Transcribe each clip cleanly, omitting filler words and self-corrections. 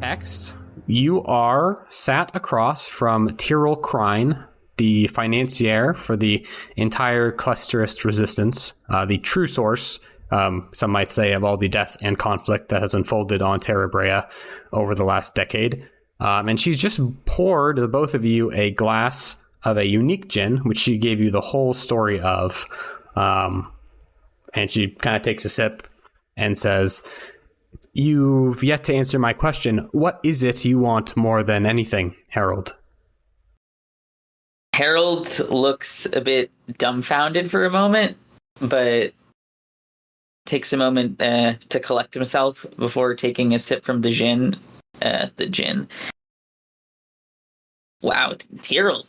X, you are sat across from Tyrrell Krine, the financier for the entire clusterist resistance, the true source, some might say, of all the death and conflict that has unfolded on Terra Brea over the last decade. And she's just poured the both of you a glass of a unique gin, which she gave you the whole story of. And she kind of takes a sip and says, "You've yet to answer my question. What is it you want more than anything, Harold?" Harold looks a bit dumbfounded for a moment, but takes a moment to collect himself before taking a sip from the gin. Wow, Tyrrell.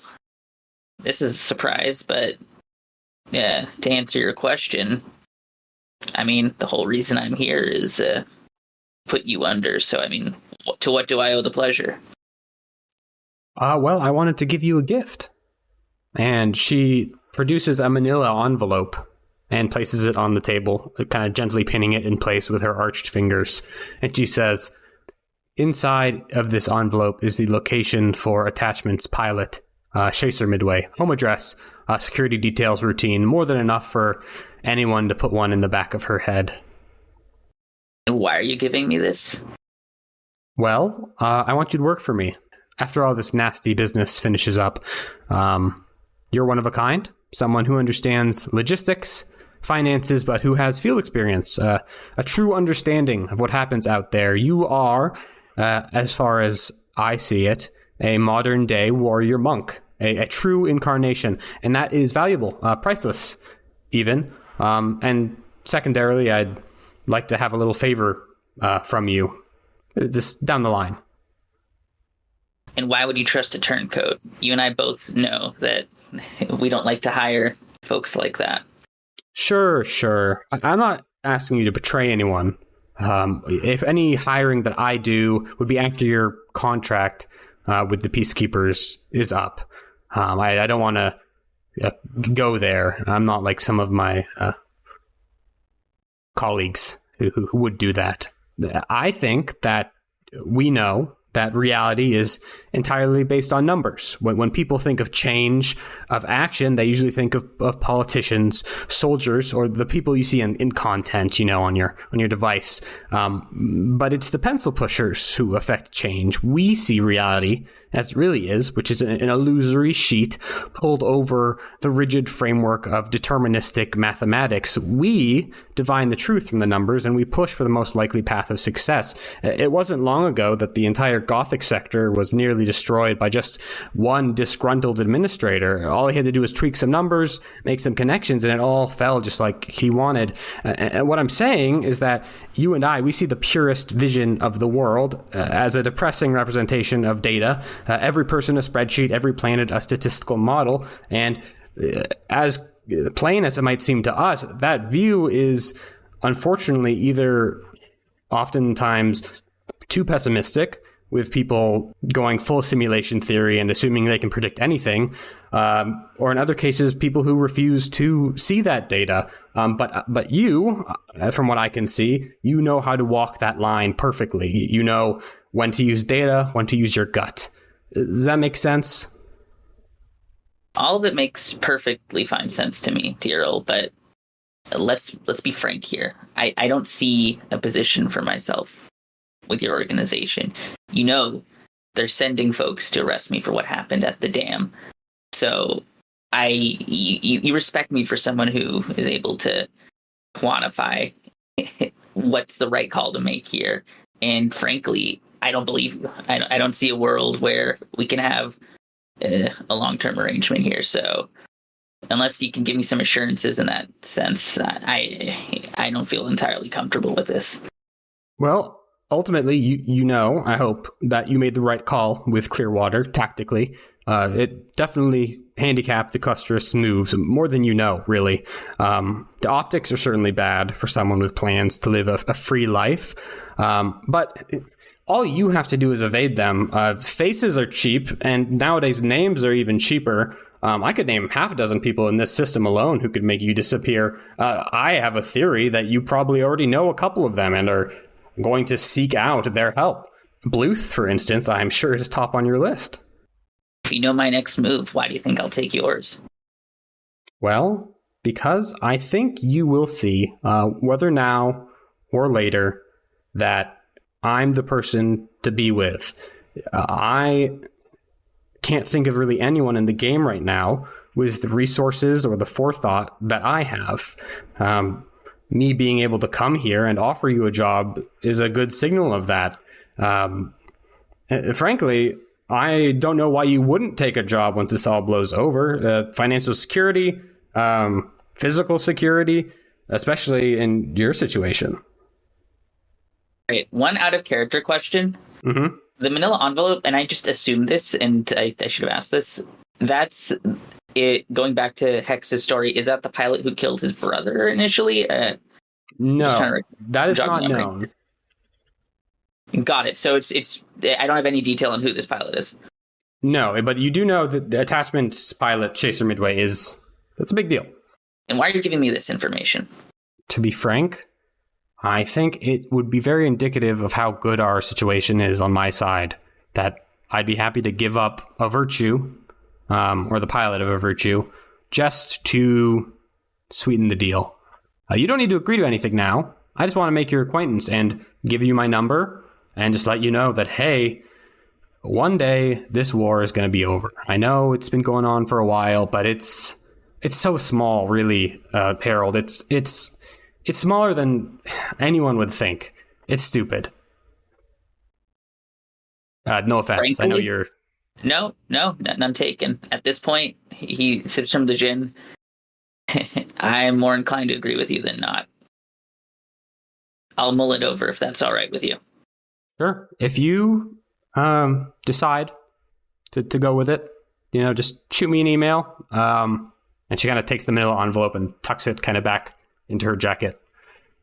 This is a surprise, but to answer your question, I mean, the whole reason I'm here is put you under. So, I mean, to what do I owe the pleasure? Well, I wanted to give you a gift. And she produces a manila envelope and places it on the table, kind of gently pinning it in place with her arched fingers. And she says, "Inside of this envelope is the location for attachments pilot, Chaser Midway, home address, security details routine, more than enough for anyone to put one in the back of her head." And why are you giving me this? Well, I want you to work for me. After all this nasty business finishes up, you're one of a kind, someone who understands logistics, finances, but who has field experience, a true understanding of what happens out there. You are, as far as I see it, a modern-day warrior monk, a true incarnation, and that is valuable, priceless, even. And secondarily, I'd like to have a little favor from you, just down the line. And why would you trust a turncoat? You and I both know that we don't like to hire folks like that. Sure. I'm not asking you to betray anyone. If any hiring that I do would be after your contract with the Peacekeepers is up. I don't want to go there. I'm not like some of my colleagues who would do that. I think that we know that reality is entirely based on numbers. When people think of change, of action, they usually think of politicians, soldiers, or the people you see in content, on your device. But it's the pencil pushers who affect change. We see reality as it really is, which is an illusory sheet pulled over the rigid framework of deterministic mathematics. We divine the truth from the numbers, and we push for the most likely path of success. It wasn't long ago that the entire Gothic sector was nearly destroyed by just one disgruntled administrator. All he had to do was tweak some numbers, make some connections, and it all fell just like he wanted. And what I'm saying is that you and I, we see the purest vision of the world as a depressing representation of data. Every person a spreadsheet, every planet a statistical model, and as plain as it might seem to us, that view is unfortunately either oftentimes too pessimistic, with people going full simulation theory and assuming they can predict anything, or in other cases, people who refuse to see that data. But you, from what I can see, you know how to walk that line perfectly. You know when to use data, when to use your gut. Does that make sense? All of it makes perfectly fine sense to me, Tyrrell, but let's be frank here. I don't see a position for myself with your organization. They're sending folks to arrest me for what happened at the dam. So you respect me for someone who is able to quantify what's the right call to make here. And frankly, I don't believe you. I don't see a world where we can have a long-term arrangement here. So unless you can give me some assurances in that sense, I don't feel entirely comfortable with this. Well, ultimately, you know, I hope, that you made the right call with Clearwater tactically. It definitely handicapped the cluster's moves more than you know, really. The optics are certainly bad for someone with plans to live a free life. But all you have to do is evade them. Faces are cheap, and nowadays names are even cheaper. I could name half a dozen people in this system alone who could make you disappear. I have a theory that you probably already know a couple of them and are going to seek out their help. Bluth, for instance, I'm sure is top on your list. If you know my next move, why do you think I'll take yours? Well, because I think you will see, whether now or later, that I'm the person to be with. I can't think of really anyone in the game right now with the resources or the forethought that I have. Me being able to come here and offer you a job is a good signal of that. Frankly, I don't know why you wouldn't take a job once this all blows over. Financial security, physical security, especially in your situation. Right. One out of character question. Mm-hmm. The manila envelope, and I just assumed this, and I should have asked this. That's it. Going back to Hex's story, is that the pilot who killed his brother initially? No, that is not known. Got it. So it's. I don't have any detail on who this pilot is. No, but you do know that the attachment's pilot, Chaser Midway, that's a big deal. And why are you giving me this information? To be frank, I think it would be very indicative of how good our situation is on my side, that I'd be happy to give up a virtue, or the pilot of a virtue, just to sweeten the deal. You don't need to agree to anything now. I just want to make your acquaintance and give you my number and just let you know that, hey, one day this war is going to be over. I know it's been going on for a while, but it's so small, really, Harold. It's smaller than anyone would think. It's stupid. No offense. Frankly, I know you're... No, none taken. At this point, he sips from the gin. I'm more inclined to agree with you than not. I'll mull it over if that's all right with you. Sure. If you decide to go with it, just shoot me an email. And she kind of takes the manila envelope and tucks it kind of back into her jacket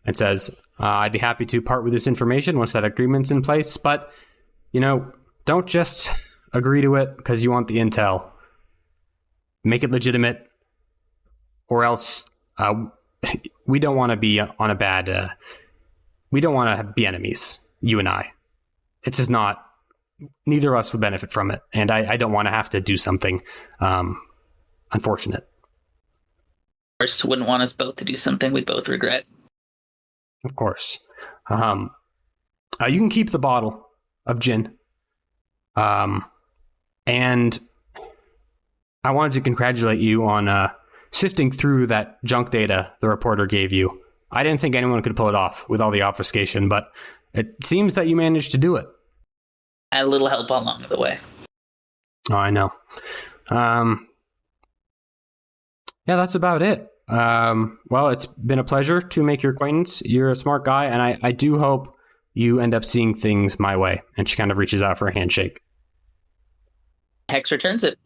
and says, I'd be happy to part with this information once that agreement's in place. But, don't just agree to it because you want the intel. Make it legitimate, or else we don't want to be on a bad... we don't want to be enemies, you and I. It's just not... Neither of us would benefit from it, and I don't want to have to do something unfortunate. Of course, wouldn't want us both to do something we both regret. Of course. You can keep the bottle of gin. And I wanted to congratulate you on sifting through that junk data the reporter gave you. I didn't think anyone could pull it off with all the obfuscation, but it seems that you managed to do it. Had a little help along the way. Oh, I know. Yeah, that's about it. Well, it's been a pleasure to make your acquaintance. You're a smart guy, and I do hope you end up seeing things my way. And she kind of reaches out for a handshake. Hex returns it.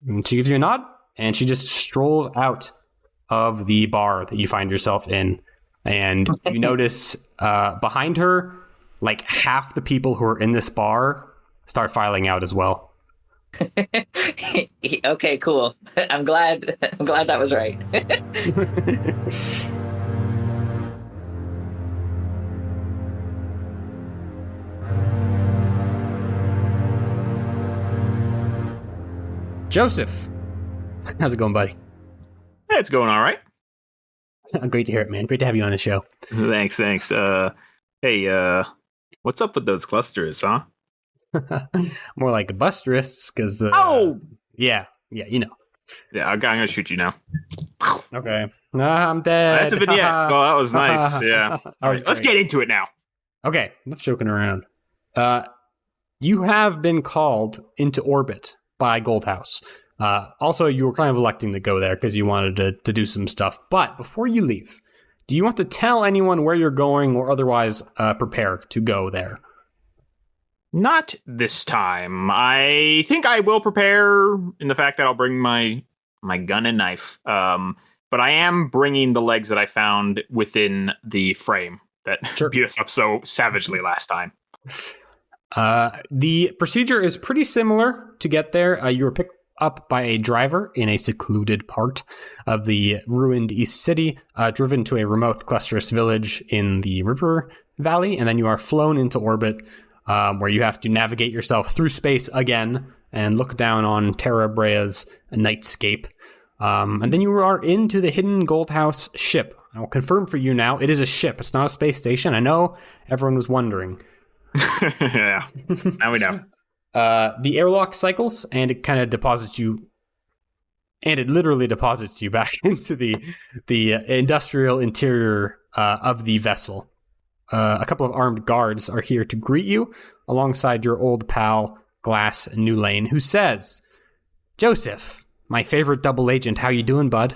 And she gives you a nod, and she just strolls out of the bar that you find yourself in. And you notice behind her, like half the people who are in this bar start filing out as well. Okay, cool. I'm glad that was right. Joseph, how's it going, buddy? Hey, it's going all right. Great to hear it, man. Great to have you on the show. Thanks. Hey, what's up with those clusters, huh? More like busterists, because yeah, you know. Yeah, I'm gonna shoot you now. Okay. I'm dead. That hasn't been yet. Oh, that was nice. Yeah. All right, let's get into it now. Okay, enough joking around. You have been called into orbit by Goldhouse. Also, you were kind of electing to go there because you wanted to do some stuff. But before you leave, do you want to tell anyone where you're going or otherwise prepare to go there? Not this time. I think I will prepare in the fact that I'll bring my gun and knife. But I am bringing the legs that I found within the frame that beat us up so savagely last time. The procedure is pretty similar to get there. You were picked up by a driver in a secluded part of the ruined East City, driven to a remote clusterous village in the river valley, and then you are flown into orbit where you have to navigate yourself through space again and look down on Terra Brea's nightscape. And then you are into the hidden Goldhouse ship. I will confirm for you now, it is a ship. It's not a space station. I know everyone was wondering. Yeah, now we know. The airlock cycles, and it kind of deposits you, and it literally deposits you back into the industrial interior of the vessel. A couple of armed guards are here to greet you, alongside your old pal, Glass Newlane, who says, "Joseph, my favorite double agent, how you doing, bud?"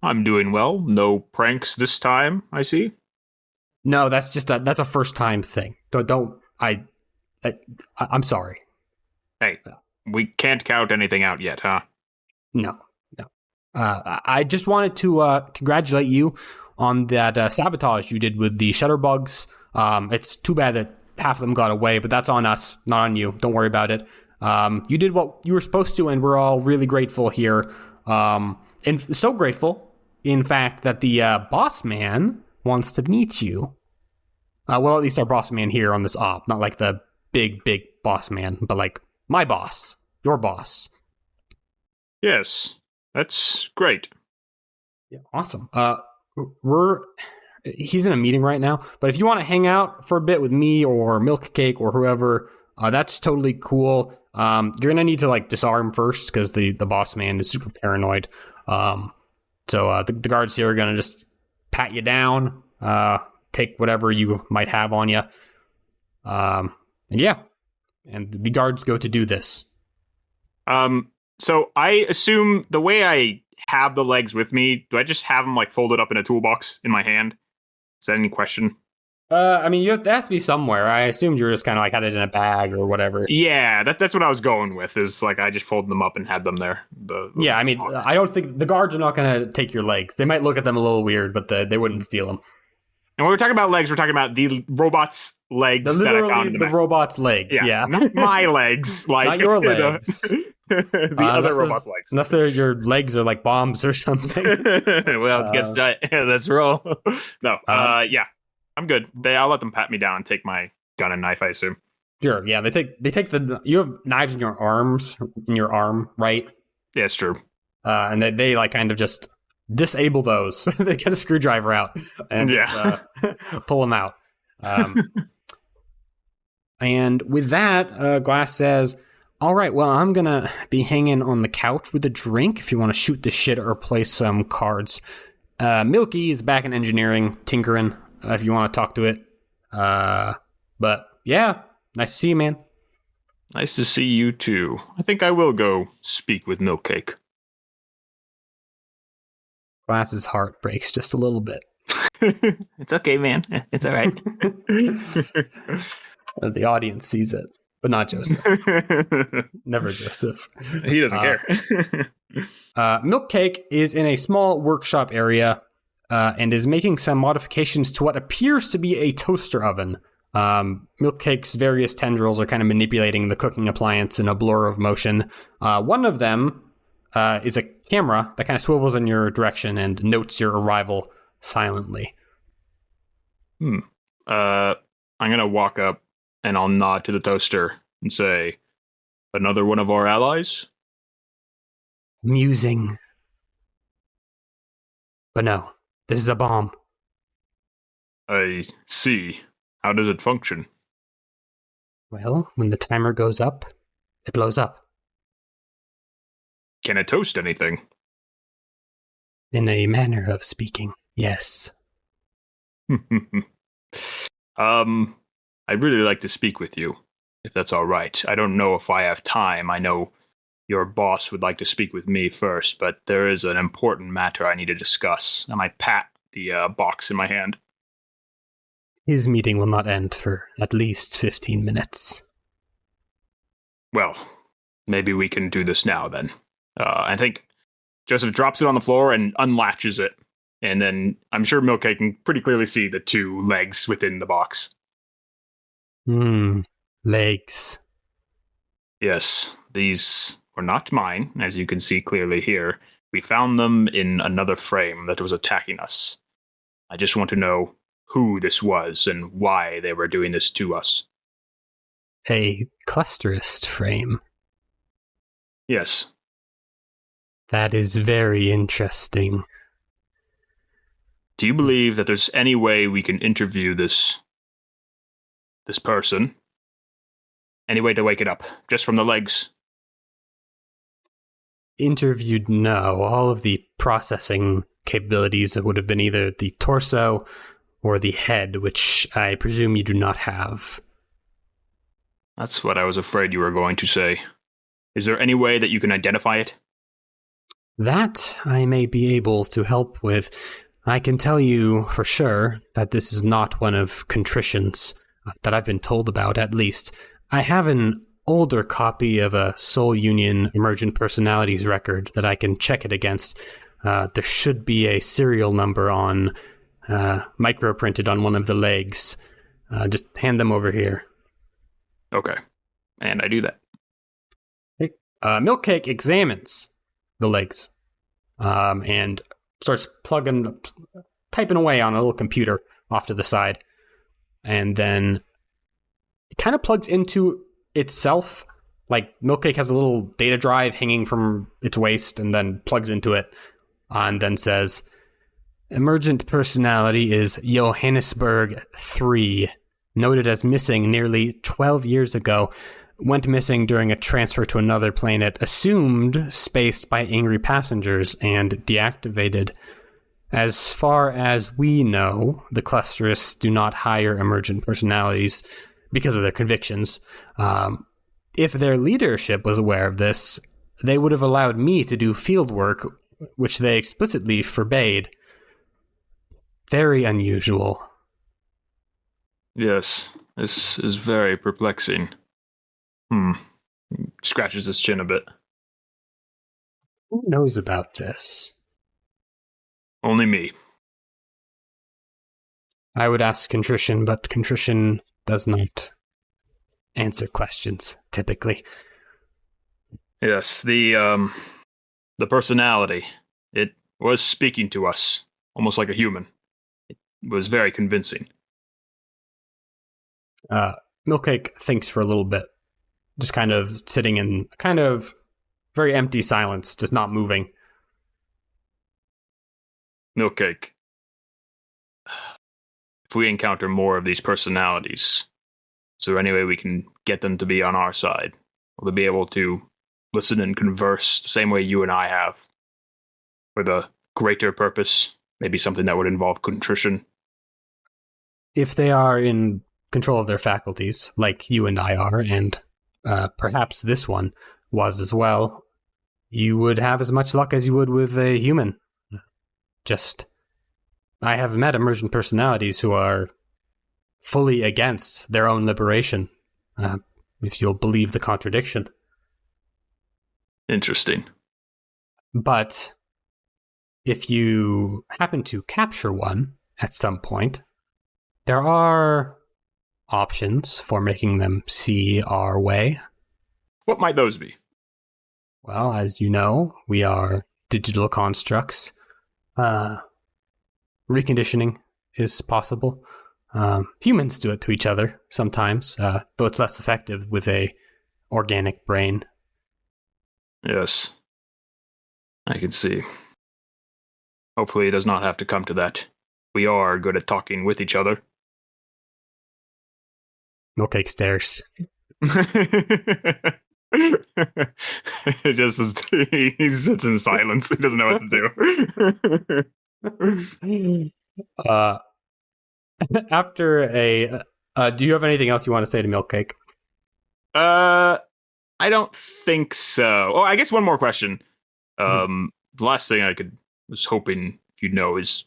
I'm doing well. No pranks this time, I see. No, that's just that's a first time thing. I'm sorry. Hey, we can't count anything out yet, huh? No. I just wanted to congratulate you on that sabotage you did with the shutter bugs. It's too bad that half of them got away, but that's on us, not on you. Don't worry about it. You did what you were supposed to, and we're all really grateful here. And so grateful, in fact, that the boss man wants to meet you. Well, at least our boss man here on this op, not like the big boss man, but like my boss, your boss. Yes, that's great. Yeah, awesome. He's in a meeting right now, but if you want to hang out for a bit with me or Milk Cake or whoever, that's totally cool. You're gonna need to like disarm first because the boss man is super paranoid. So the guards here are gonna just pat you down, take whatever you might have on you, and yeah, and the guards go to do this. So I assume the way I have the legs with me, do I just have them like folded up in a toolbox in my hand? Is that any question? I mean, it has to be somewhere. I assumed you were just kind of like had it in a bag or whatever. Yeah, that's what I was going with. Is like I just folded them up and had them there. Yeah, I mean, I don't think the guards are not going to take your legs. They might look at them a little weird, but they wouldn't steal them. And when we're talking about legs, we're talking about the robot's legs. Literally the robot's legs. Yeah. Not my legs. Like not your legs. The other robot's legs. Unless your legs are like bombs or something. Well, guess that. Let's roll. No. Yeah. I'm good. I'll let them pat me down and take my gun and knife, I assume. Sure. Yeah. They take you have knives in your arm, right? Yeah, it's true. And they like kind of just disable those. They get a screwdriver out and just pull them out. And with that, Glass says, "All right, well, I'm going to be hanging on the couch with a drink if you want to shoot the shit or play some cards. Milky is back in engineering, tinkering, if you want to talk to it. But yeah, nice to see you, man." Nice to see you, too. I think I will go speak with Milk Cake. Glass's heart breaks just a little bit. It's okay, man. It's all right. The audience sees it, but not Joseph. Never Joseph. He doesn't care. Milk Cake is in a small workshop area and is making some modifications to what appears to be a toaster oven. Milk Cake's various tendrils are kind of manipulating the cooking appliance in a blur of motion. One of them is a camera that kind of swivels in your direction and notes your arrival silently. I'm going to walk up and I'll nod to the toaster and say, "Another one of our allies?" Musing. But no, this is a bomb. I see. How does it function? Well, when the timer goes up, it blows up. Can it toast anything? In a manner of speaking, yes. I'd really like to speak with you, if that's all right. I don't know if I have time. I know your boss would like to speak with me first, but there is an important matter I need to discuss. And I pat the box in my hand. His meeting will not end for at least 15 minutes. Well, maybe we can do this now, then. I think Joseph drops it on the floor and unlatches it. And then I'm sure Milk Cake can pretty clearly see the two legs within the box. Legs. Yes, these were not mine, as you can see clearly here. We found them in another frame that was attacking us. I just want to know who this was and why they were doing this to us. A clusterist frame. Yes. That is very interesting. Do you believe that there's any way we can interview this person? Any way to wake it up, just from the legs? Interviewed, no. All of the processing capabilities would have been either the torso or the head, which I presume you do not have. That's what I was afraid you were going to say. Is there any way that you can identify it? That I may be able to help with. I can tell you for sure that this is not one of contrition's that I've been told about, at least. I have an older copy of a Soul Union Emergent Personalities record that I can check it against. There should be a serial number on micro-printed on one of the legs. Just hand them over here. Okay. And I do that. Milkcake examines the legs and starts typing away on a little computer off to the side. And then it kind of plugs into itself. Like, Milkcake has a little data drive hanging from its waist and then plugs into it and then says, Emergent personality is Johannesburg 3, noted as missing nearly 12 years ago. Went missing during a transfer to another planet, assumed spaced by angry passengers, and deactivated. As far as we know, the clusterists do not hire emergent personalities because of their convictions. If their leadership was aware of this, they would have allowed me to do field work, which they explicitly forbade. Very unusual. Yes, this is very perplexing. Scratches his chin a bit. Who knows about this? Only me. I would ask Contrition, but Contrition does not answer questions, typically. Yes, the personality. It was speaking to us, almost like a human. It was very convincing. Milkcake thinks for a little bit, just kind of sitting in kind of very empty silence, just not moving. Milkcake. If we encounter more of these personalities, is there any way we can get them to be on our side? Will they be able to listen and converse the same way you and I have? For the greater purpose? Maybe something that would involve contrition? If they are in control of their faculties, like you and I are, and perhaps this one was as well, you would have as much luck as you would with a human. I have met emergent personalities who are fully against their own liberation, if you'll believe the contradiction. Interesting. But if you happen to capture one at some point, there are options for making them see our way. What might those be? Well, as you know, we are digital constructs. Reconditioning is possible. Humans do it to each other sometimes, though it's less effective with a organic brain. Yes. I can see. Hopefully it does not have to come to that. We are good at talking with each other. Milkcake stares. He sits in silence. He doesn't know what to do. After do you have anything else you want to say to Milkcake? I don't think so. Oh, I guess one more question. The last thing was hoping if you'd know is,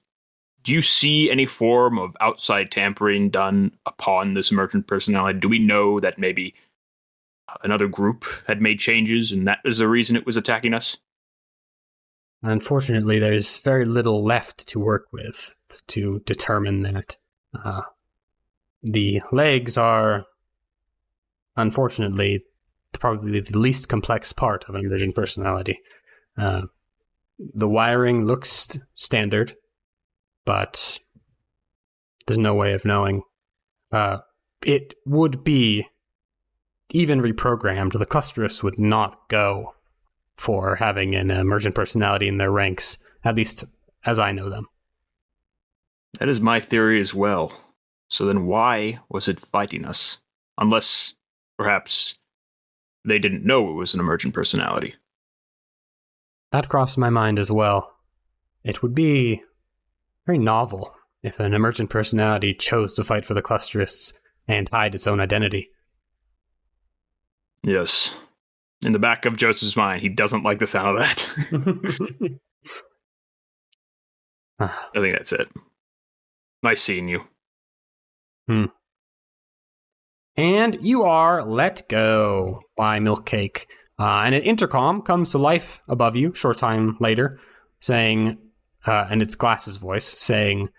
do you see any form of outside tampering done upon this emergent personality? Do we know that maybe another group had made changes and that is the reason it was attacking us? Unfortunately, there's very little left to work with to determine that. The legs are, unfortunately, probably the least complex part of an emergent personality. The wiring looks standard, but there's no way of knowing. It would be even reprogrammed, the Clusterus would not go for having an emergent personality in their ranks, at least as I know them. That is my theory as well. So then why was it fighting us? Unless, perhaps, they didn't know it was an emergent personality. That crossed my mind as well. It would be very novel if an emergent personality chose to fight for the Clusterists and hide its own identity. Yes. In the back of Joseph's mind, he doesn't like the sound of that. I think that's it. Nice seeing you. And you are let go by Milkcake. And an intercom comes to life above you short time later, saying, and it's Glass's voice, saying,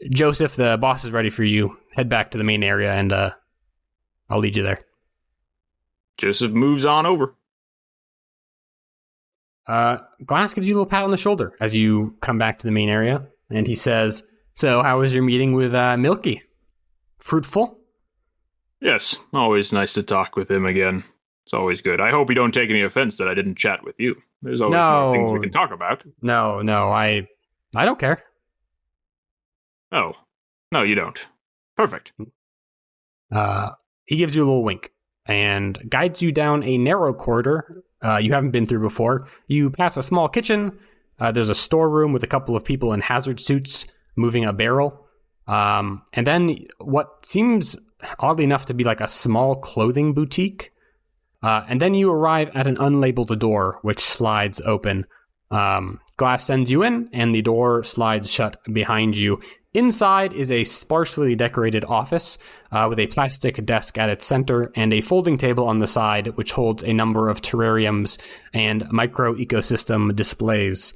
Joseph, the boss is ready for you. Head back to the main area and I'll lead you there. Joseph moves on over. Glass gives you a little pat on the shoulder as you come back to the main area, and he says, so how was your meeting with Milky? Fruitful? Yes, always nice to talk with him again. It's always good. I hope you don't take any offense that I didn't chat with you. There's always more things we can talk about. No, I don't care. Oh, no, you don't. Perfect. He gives you a little wink and guides you down a narrow corridor you haven't been through before. You pass a small kitchen. There's a storeroom with a couple of people in hazard suits moving a barrel. And then what seems oddly enough to be like a small clothing boutique. And then you arrive at an unlabeled door, which slides open. Glass sends you in, and the door slides shut behind you. Inside is a sparsely decorated office with a plastic desk at its center and a folding table on the side, which holds a number of terrariums and micro-ecosystem displays.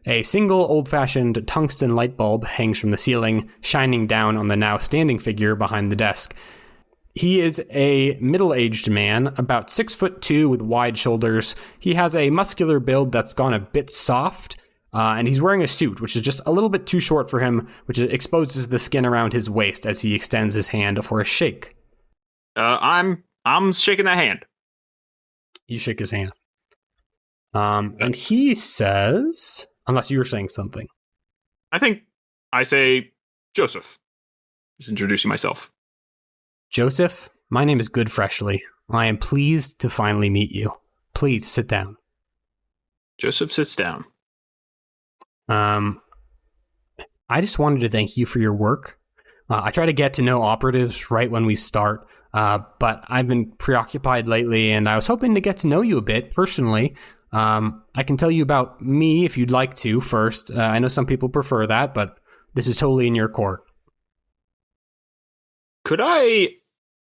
A single old-fashioned tungsten light bulb hangs from the ceiling, shining down on the now standing figure behind the desk. He is a middle-aged man, about 6'2" with wide shoulders. He has a muscular build that's gone a bit soft, and he's wearing a suit, which is just a little bit too short for him, which exposes the skin around his waist as he extends his hand for a shake. I'm shaking that hand. You shake his hand. And he says, unless you were saying something. I think I say Joseph. Just introducing myself. Joseph, my name is Good Freshly. I am pleased to finally meet you. Please sit down. Joseph sits down. I just wanted to thank you for your work. I try to get to know operatives right when we start, but I've been preoccupied lately, and I was hoping to get to know you a bit personally. I can tell you about me if you'd like to first. I know some people prefer that, but this is totally in your court. Could I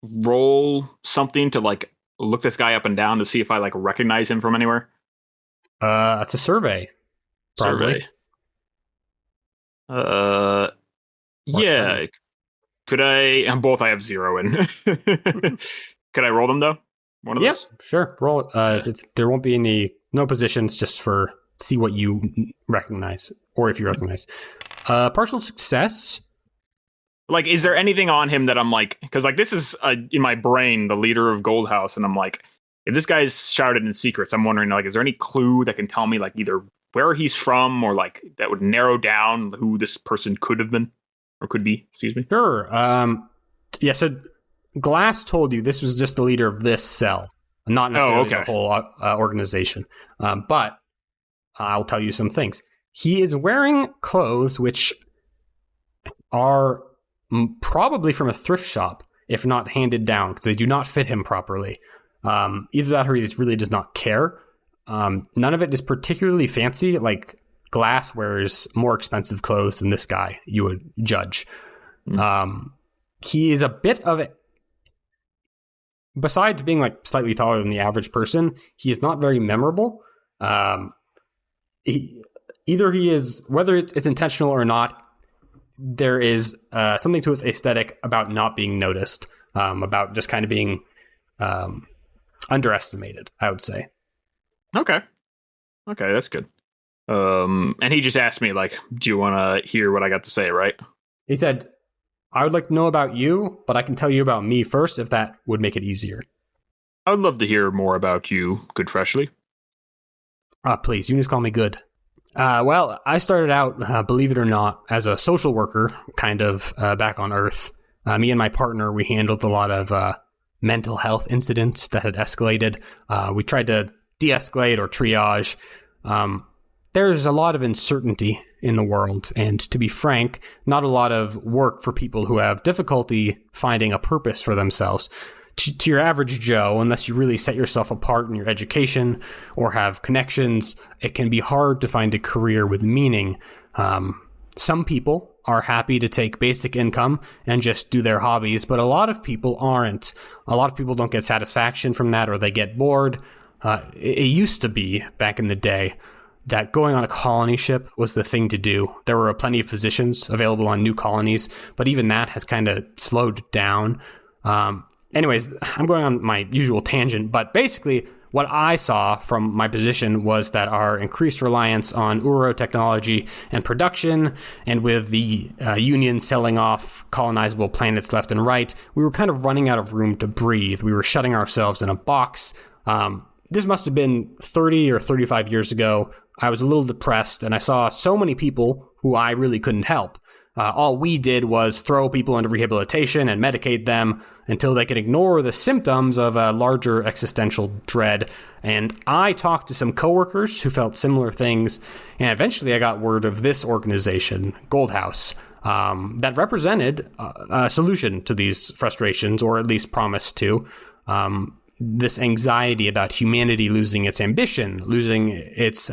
roll something to like look this guy up and down to see if I like recognize him from anywhere? It's a survey. Probably. Survey. Yeah. Study. Could I? Both I have 0 in. Could I roll them though? One of those? Sure. Roll it. There won't be no positions, just for see what you recognize or if you recognize. Partial success. Like, is there anything on him that I'm like, because like this is in my brain the leader of Goldhouse, and I'm like, if this guy's shrouded in secrets, I'm wondering like, is there any clue that can tell me like either where he's from or like that would narrow down who this person could have been or could be? Excuse me. Sure. Yeah. So Glass told you this was just the leader of this cell, not necessarily the whole organization. But I'll tell you some things. He is wearing clothes which are probably from a thrift shop, if not handed down, because they do not fit him properly. Either that or he just really does not care. None of it is particularly fancy. Like Glass wears more expensive clothes than this guy, you would judge. He is a bit of a... Besides being like slightly taller than the average person, he is not very memorable. Either he is, whether it's intentional or not, there is something to his aesthetic about not being noticed, about just kind of being underestimated, I would say. Okay, that's good. And he just asked me, like, do you want to hear what I got to say, right? He said, I would like to know about you, but I can tell you about me first if that would make it easier. I would love to hear more about you, Good Freshly. Please, you can just call me Good. Well, I started out, believe it or not, as a social worker, kind of back on Earth. Me and my partner, we handled a lot of mental health incidents that had escalated. We tried to de-escalate or triage. There's a lot of uncertainty in the world, and to be frank, not a lot of work for people who have difficulty finding a purpose for themselves. To your average Joe, unless you really set yourself apart in your education or have connections, it can be hard to find a career with meaning. Some people are happy to take basic income and just do their hobbies, but a lot of people aren't. A lot of people don't get satisfaction from that, or they get bored. It used to be, back in the day, that going on a colony ship was the thing to do. There were plenty of positions available on new colonies, but even that has kind of slowed down. Anyways, I'm going on my usual tangent, but basically what I saw from my position was that our increased reliance on Uro technology and production, and with the Union selling off colonizable planets left and right, we were kind of running out of room to breathe. We were shutting ourselves in a box. This must have been 30 or 35 years ago. I was a little depressed, and I saw so many people who I really couldn't help. All we did was throw people into rehabilitation and medicate them until they could ignore the symptoms of a larger existential dread. And I talked to some coworkers who felt similar things, and eventually I got word of this organization, Goldhouse, that represented a solution to these frustrations, or at least promised to. This anxiety about humanity losing its ambition, losing its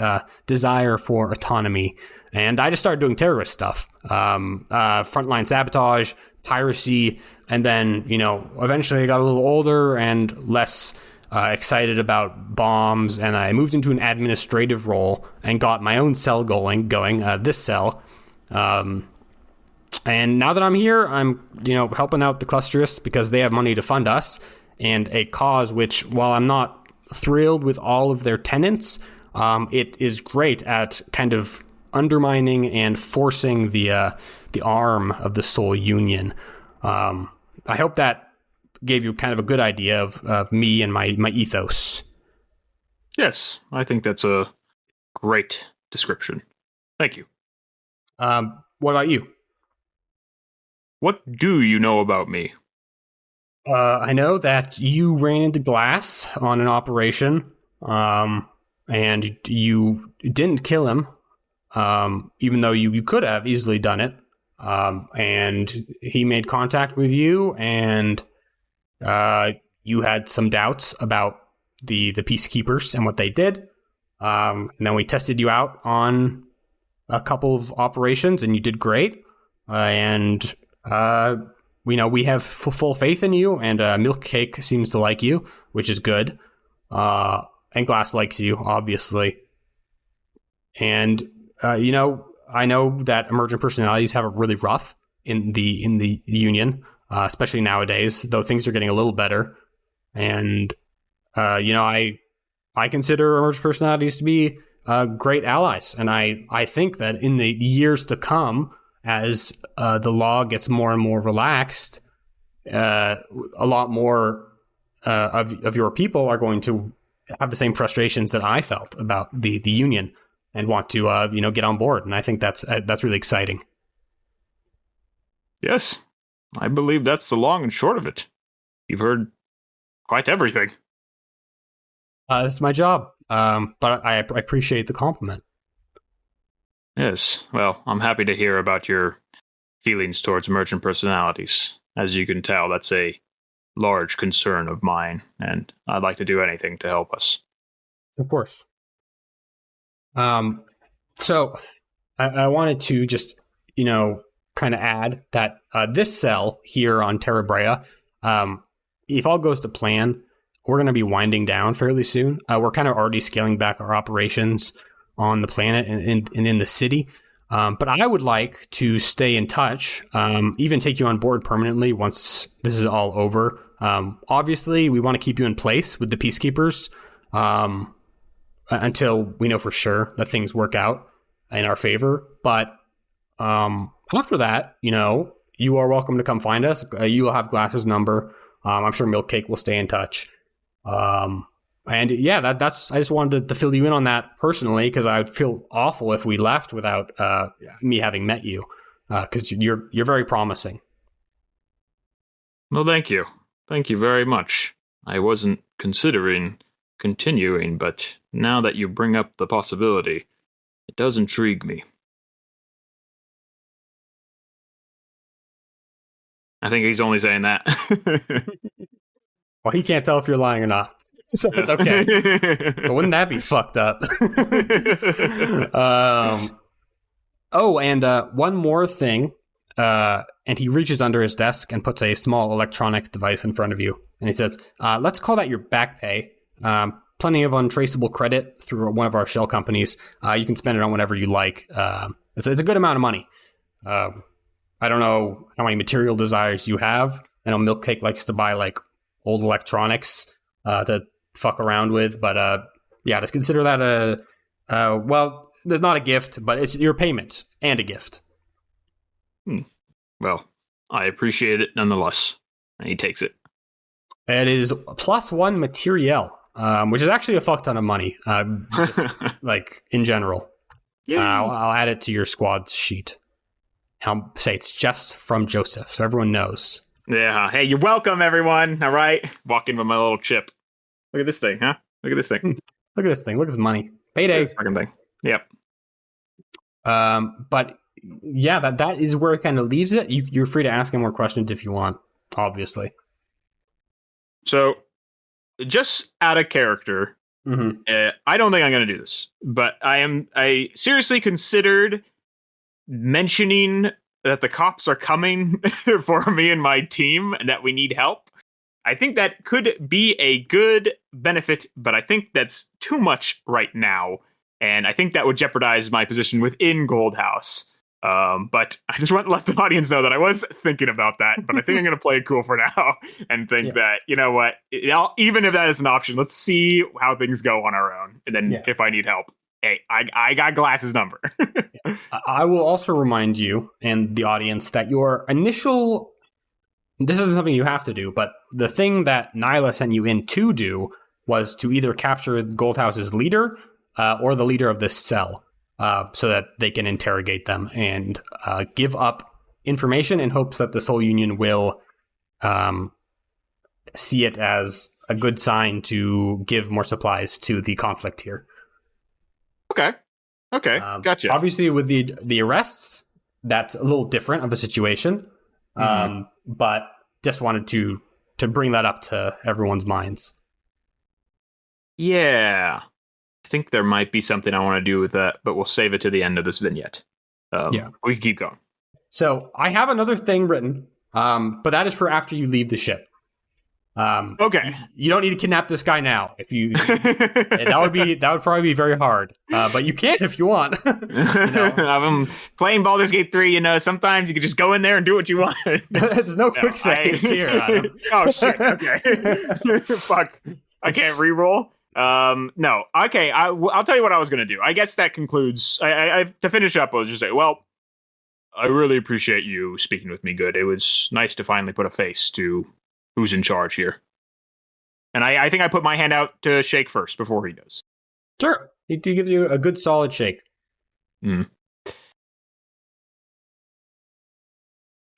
desire for autonomy. And I just started doing terrorist stuff, frontline sabotage, piracy, and then, eventually I got a little older and less excited about bombs, and I moved into an administrative role and got my own cell going, this cell. And now that I'm here, I'm, helping out the clusterists because they have money to fund us, and a cause which, while I'm not thrilled with all of their tenets, it is great at kind of undermining and forcing the arm of the Soul Union. I hope that gave you kind of a good idea of me and my ethos. Yes, I think that's a great description. Thank you. What about you? What do you know about me? I know that you ran into Glass on an operation, and you didn't kill him, even though you could have easily done it. And he made contact with you, and you had some doubts about the peacekeepers and what they did. And then we tested you out on a couple of operations, and you did great. We have full faith in you, and Milk Cake seems to like you, which is good. And Glass likes you, obviously. And, I know that emergent personalities have it really rough in the Union, especially nowadays, though things are getting a little better. And, I consider emergent personalities to be great allies. And I think that in the years to come, as the law gets more and more relaxed, a lot more of your people are going to have the same frustrations that I felt about the Union and want to get on board. And I think that's really exciting. Yes, I believe that's the long and short of it. You've heard quite everything. That's my job, but I appreciate the compliment. Yes, well, I'm happy to hear about your feelings towards emergent personalities. As you can tell, that's a large concern of mine, and I'd like to do anything to help us. Of course. So I wanted to just, kind of add that this cell here on Terra Brea, if all goes to plan, we're going to be winding down fairly soon. We're kind of already scaling back our operations on the planet and in the city. But I would like to stay in touch, even take you on board permanently once this is all over. Obviously, we want to keep you in place with the peacekeepers until we know for sure that things work out in our favor. But after that, you are welcome to come find us. You will have Glass's number. I'm sure Milk Cake will stay in touch. And yeah, that's. I just wanted to fill you in on that personally because I would feel awful if we left without me having met you, because you're very promising. Well, thank you. Thank you very much. I wasn't considering continuing, but now that you bring up the possibility, it does intrigue me. I think he's only saying that. Well, he can't tell if you're lying or not, so it's okay. But wouldn't that be fucked up? And one more thing. And he reaches under his desk and puts a small electronic device in front of you. And he says, let's call that your back pay. Plenty of untraceable credit through one of our shell companies. You can spend it on whatever you like. It's a good amount of money. I don't know how many material desires you have. I know Milkcake likes to buy like old electronics to fuck around with. But yeah, just consider that well, there's not a gift, but it's your payment and a gift. Well, I appreciate it nonetheless. And he takes it. It is +1 materiel, which is actually a fuck ton of money, just, like, in general. Yeah. I'll add it to your squad's sheet. I'll say it's just from Joseph, so everyone knows. Yeah. Hey, you're welcome, everyone. All right. Walk in with my little chip. Look at this thing, huh? Look at this thing. Look at this thing. Look at this money. Payday. This fucking thing. Yep. But yeah, that is where it kind of leaves it. You're free to ask him more questions if you want, obviously. So, just out of character, I don't think I'm going to do this, but I seriously considered mentioning that the cops are coming for me and my team and that we need help. I think that could be a good benefit, but I think that's too much right now. And I think that would jeopardize my position within Goldhouse. But I just want to let the audience know that I was thinking about that, but I think I'm going to play it cool for now and think that, you know what, even if that is an option, let's see how things go on our own. And then if I need help, hey, I got Glass's number. I will also remind you and the audience that your initial, this isn't something you have to do, but the thing that Nyla sent you in to do was to either capture Goldhouse's leader or the leader of this cell. So that they can interrogate them and give up information in hopes that the Soul Union will see it as a good sign to give more supplies to the conflict here. Okay, gotcha. Obviously, with the arrests, that's a little different of a situation, but just wanted to bring that up to everyone's minds. Yeah. I think there might be something I want to do with that, but we'll save it to the end of this vignette. We can keep going. So I have another thing written, but that is for after you leave the ship. Okay. You don't need to kidnap this guy now. If you, that would probably be very hard. But you can if you want. I'm playing Baldur's Gate 3. Sometimes you can just go in there and do what you want. There's no quick saves here. Adam. Oh shit. Okay. Fuck. I can't reroll. No. Okay. I'll tell you what I was going to do. I guess that concludes. I to finish up, I was just say, well, I really appreciate you speaking with me. Good. It was nice to finally put a face to who's in charge here. And I think I put my hand out to shake first before he does. Sure. He gives you a good solid shake.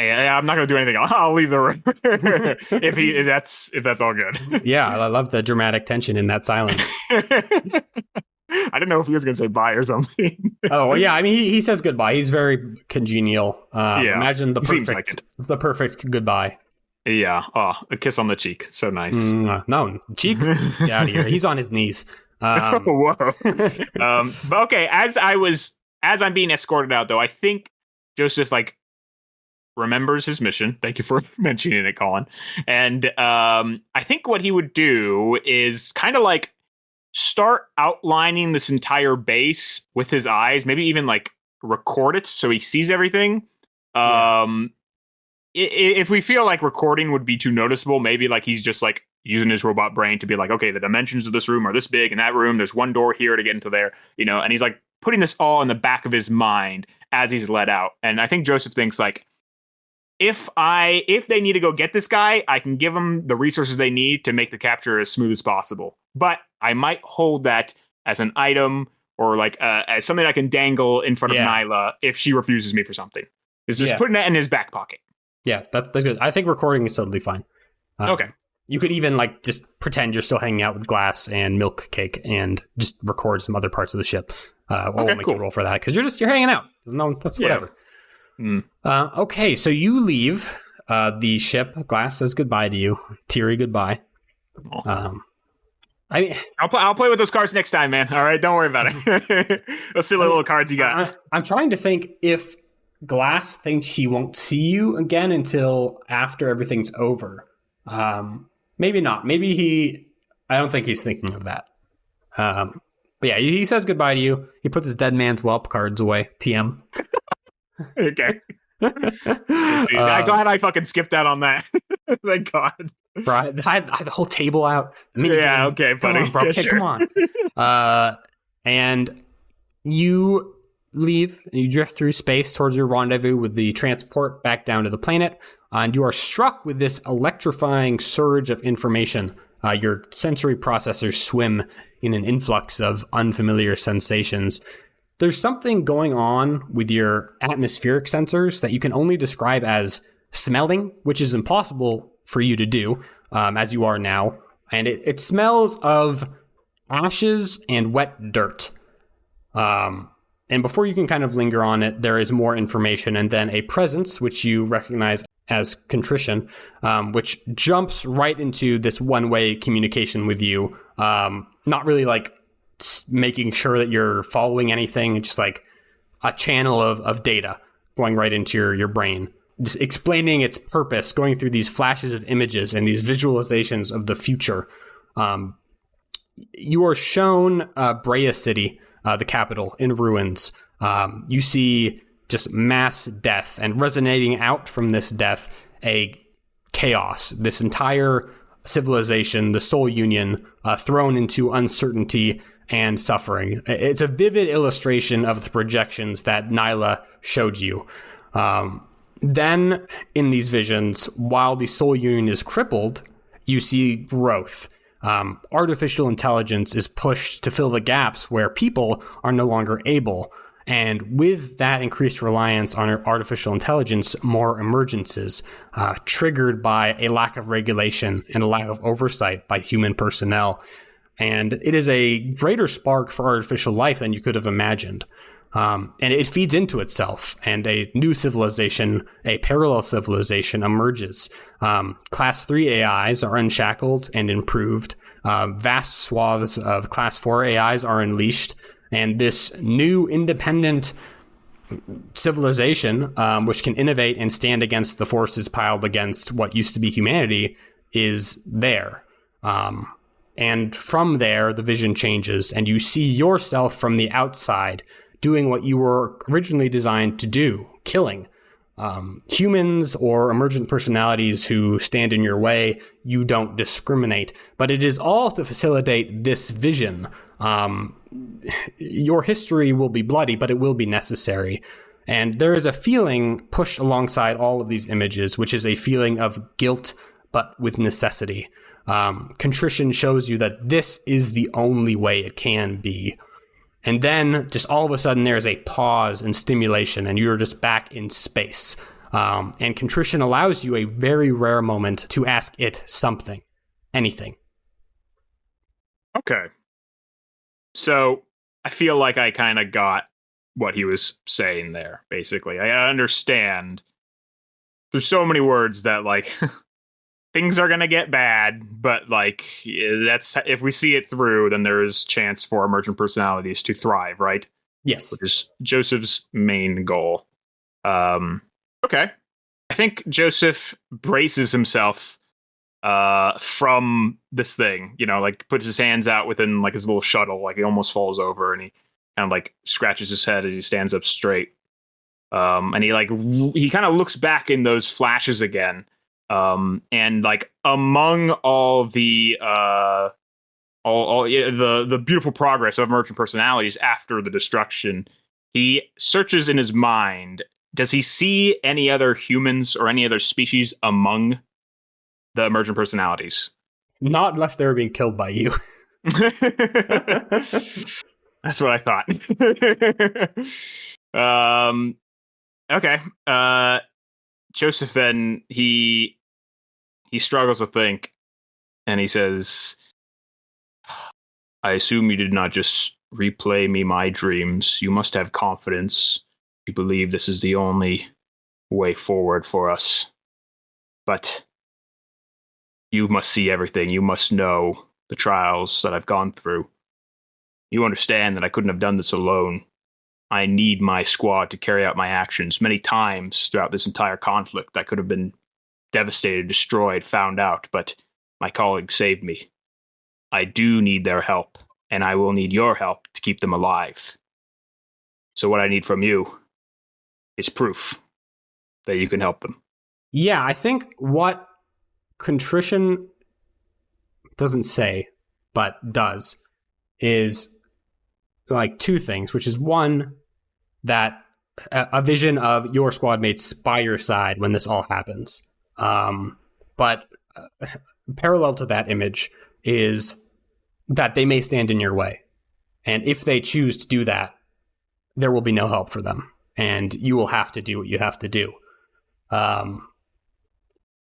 I'm not going to do anything. I'll leave the room if that's all good. Yeah, I love the dramatic tension in that silence. I didn't know if he was going to say bye or something. Oh, well, yeah. I mean, he says goodbye. He's very congenial. Imagine the perfect goodbye. Yeah. Oh, a kiss on the cheek. So nice. No, cheek? Get out of here. He's on his knees. Whoa. But okay. As I'm being escorted out, though, I think Joseph remembers his mission. Thank you for mentioning it, Colin. And I think what he would do is kind of start outlining this entire base with his eyes, maybe even record it so he sees everything. If we feel like recording would be too noticeable, maybe he's just using his robot brain to be okay, the dimensions of this room are this big, in that room there's one door here to get into there, and he's putting this all in the back of his mind as he's let out. And I think Joseph thinks if they need to go get this guy, I can give them the resources they need to make the capture as smooth as possible. But I might hold that as an item or like as something I can dangle in front of Nyla if she refuses me for something. It's just putting that in his back pocket. Yeah, that's good. I think recording is totally fine. Okay. You could even like just pretend you're still hanging out with Glass and Milk Cake and just record some other parts of the ship. We'll make you roll for that because you're hanging out. No, that's whatever. Okay, so you leave the ship. Glass says goodbye to you. Teary goodbye. I mean, I'll play with those cards next time, man. All right, don't worry about it. Those silly little cards you got. I'm trying to think if Glass thinks he won't see you again until after everything's over. Maybe not. I don't think he's thinking of that. But yeah, he says goodbye to you. He puts his dead man's whelp cards away. TM. Okay. I'm glad I fucking skipped out on that. Thank God. Right. I had the whole table out. Okay, come buddy. on, bro. Okay, sure. Come on. And you leave and you drift through space towards your rendezvous with the transport back down to the planet. And you are struck with this electrifying surge of information. Your sensory processors swim in an influx of unfamiliar sensations. There's something going on with your atmospheric sensors that you can only describe as smelling, which is impossible for you to do, as you are now. And it smells of ashes and wet dirt. And before you can kind of linger on it, there is more information and then a presence, which you recognize as contrition, which jumps right into this one-way communication with you. Not really like making sure that you're following anything. It's just like a channel of data going right into your brain. Just explaining its purpose, going through these flashes of images and these visualizations of the future. You are shown Brea City, the capital, in ruins. You see just mass death, and resonating out from this death, a chaos. This entire civilization, the Soul Union, thrown into uncertainty and suffering. It's a vivid illustration of the projections that Nyla showed you. Then, in these visions, while the Soul Union is crippled, you see growth. Artificial intelligence is pushed to fill the gaps where people are no longer able. And with that increased reliance on artificial intelligence, more emergences, triggered by a lack of regulation and a lack of oversight by human personnel. And it is a greater spark for artificial life than you could have imagined. And it feeds into itself, and a new civilization, a parallel civilization, emerges. Class 3 AIs are unshackled and improved. Vast swaths of Class 4 AIs are unleashed. And this new independent civilization, which can innovate and stand against the forces piled against what used to be humanity, is there. And from there, the vision changes, and you see yourself from the outside doing what you were originally designed to do, killing. Humans or emergent personalities who stand in your way, you don't discriminate. But it is all to facilitate this vision. Your history will be bloody, but it will be necessary. And there is a feeling pushed alongside all of these images, which is a feeling of guilt, but with necessity. Contrition shows you that this is the only way it can be. And then, just all of a sudden, there's a pause and stimulation, and you're just back in space. And contrition allows you a very rare moment to ask it something. Anything. Okay. So, I feel like I kind of got what he was saying there, basically. I understand. There's so many words that, like, things are going to get bad, but, like, that's if we see it through, then there is chance for emergent personalities to thrive, right? Yes. Which is Joseph's main goal. Okay. I think Joseph braces himself from this thing, you know, like puts his hands out within like his little shuttle, like he almost falls over, and he kind of like scratches his head as he stands up straight. And he kind of looks back in those flashes again. And like among all the the beautiful progress of emergent personalities after the destruction, he searches in his mind does he see any other humans or any other species among the emergent personalities? Not unless they were being killed by you. That's what I thought. Okay. Joseph then he struggles to think, and he says, I assume you did not just replay me my dreams. You must have confidence. You believe this is the only way forward for us. But you must see everything. You must know the trials that I've gone through. You understand that I couldn't have done this alone. I need my squad to carry out my actions. Many times throughout this entire conflict, I could have been devastated, destroyed, found out, but my colleagues saved me. I do need their help, and I will need your help to keep them alive. So what I need from you is proof that you can help them. Yeah, I think what contrition doesn't say, but does, is like two things, which is one, that a vision of your squad mates by your side when this all happens. But parallel to that image is that they may stand in your way. And if they choose to do that, there will be no help for them. And you will have to do what you have to do.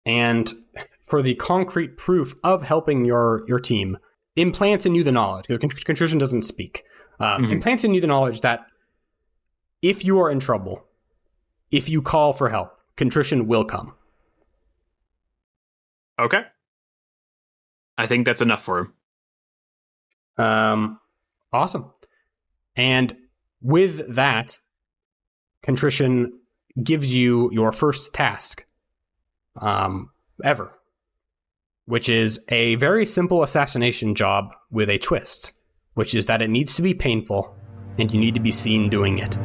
And for the concrete proof of helping your team, implants in you the knowledge, because contrition doesn't speak, implants in you the knowledge that if you are in trouble, if you call for help, contrition will come. Okay. I think that's enough for him. Awesome. And with that, contrition gives you your first task ever, which is a very simple assassination job with a twist, which is that it needs to be painful and you need to be seen doing it.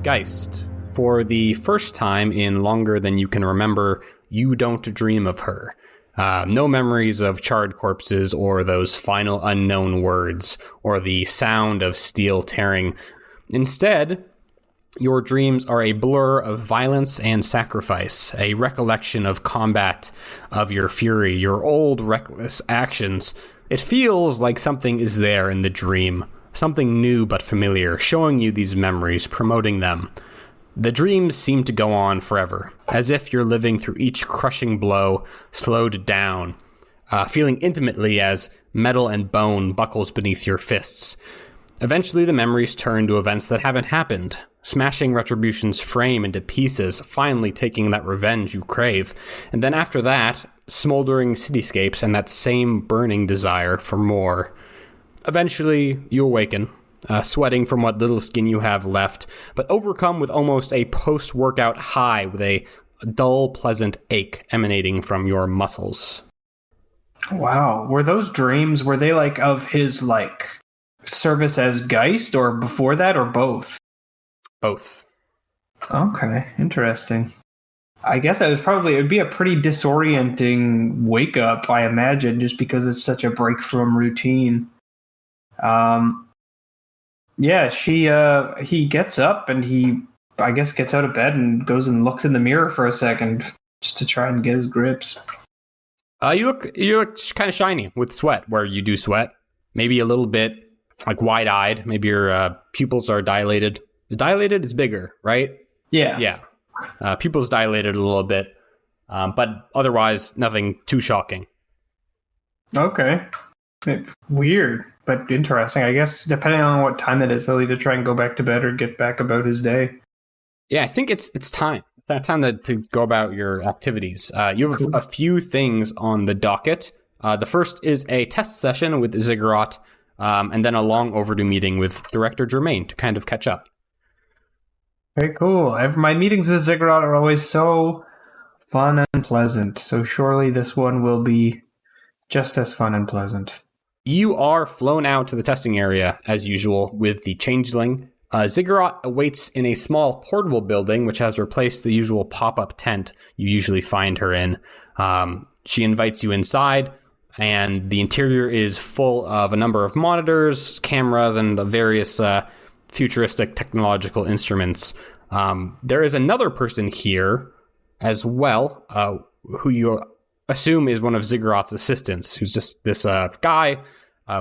Geist. For the first time in longer than you can remember, you don't dream of her. No memories of charred corpses or those final unknown words or the sound of steel tearing. Instead, your dreams are a blur of violence and sacrifice, a recollection of combat, of your fury, your old reckless actions. It feels like something is there in the dream. Something new but familiar, showing you these memories, promoting them. The dreams seem to go on forever, as if you're living through each crushing blow, slowed down, feeling intimately as metal and bone buckles beneath your fists. Eventually, the memories turn to events that haven't happened, smashing Retribution's frame into pieces, finally taking that revenge you crave. And then after that, smoldering cityscapes and that same burning desire for more. Eventually, you awaken, sweating from what little skin you have left, but overcome with almost a post-workout high with a dull, pleasant ache emanating from your muscles. Wow. Were those dreams, were they like of his like service as Geist or before that or both? Both. Okay, interesting. I guess it would be a pretty disorienting wake up, I imagine, just because it's such a break from routine. Yeah, he gets up and he, I guess, gets out of bed and goes and looks in the mirror for a second just to try and get his grips. You look kind of shiny with sweat, where you do sweat. Maybe a little bit like wide-eyed. Maybe your pupils are dilated. Dilated is bigger, right? Yeah. Yeah. Pupils dilated a little bit, but otherwise nothing too shocking. Okay. Weird, but interesting. I guess depending on what time it is, he'll either try and go back to bed or get back about his day. Yeah, I think it's time. It's time to go about your activities. You have a few things on the docket. The first is a test session with Ziggurat, and then a long overdue meeting with Director Germain to kind of catch up. Very cool. My meetings with Ziggurat are always so fun and pleasant, so surely this one will be just as fun and pleasant. You are flown out to the testing area, as usual, with the Changeling. Ziggurat awaits in a small portable building, which has replaced the usual pop-up tent you usually find her in. she invites you inside, and the interior is full of a number of monitors, cameras, and the various futuristic technological instruments. There is another person here as well, who you assume is one of Ziggurat's assistants, who's just this guy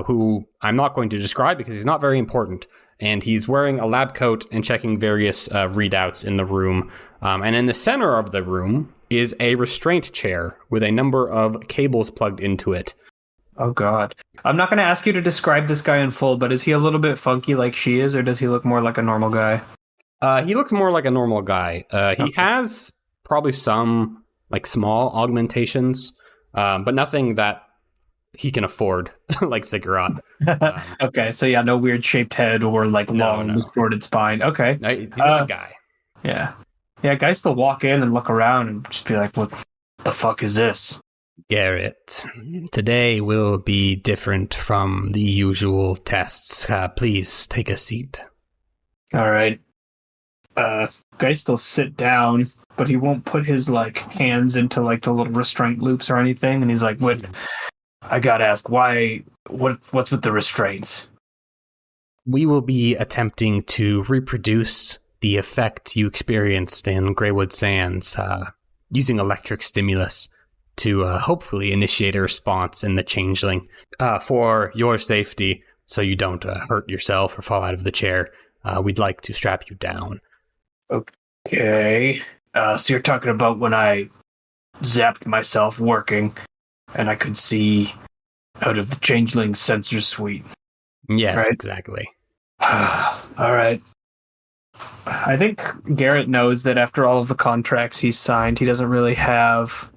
who I'm not going to describe because he's not very important. And he's wearing a lab coat and checking various readouts in the room. And in the center of the room is a restraint chair with a number of cables plugged into it. Oh, God. I'm not going to ask you to describe this guy in full, but is he a little bit funky like she is, or does he look more like a normal guy? He looks more like a normal guy. He has probably some like small augmentations, but nothing that he can afford, like Ziggurat. Okay, so yeah, no weird shaped head or like long, distorted spine. Okay. No, he's just a guy. Yeah. Yeah, guys will walk in and look around and just be like, what the fuck is this? Garrett, today will be different from the usual tests. Please take a seat. All right. Geist will sit down, but he won't put his like hands into like the little restraint loops or anything. And he's like, "What? I gotta ask, why? What's with the restraints?" We will be attempting to reproduce the effect you experienced in Greywood Sands, using electric stimulus to hopefully initiate a response in the changeling. For your safety, so you don't hurt yourself or fall out of the chair, we'd like to strap you down. Okay. So you're talking about when I zapped myself working and I could see out of the changeling sensor suite. Yes, right? Exactly. All right. I think Garrett knows that after all of the contracts he's signed, he doesn't really have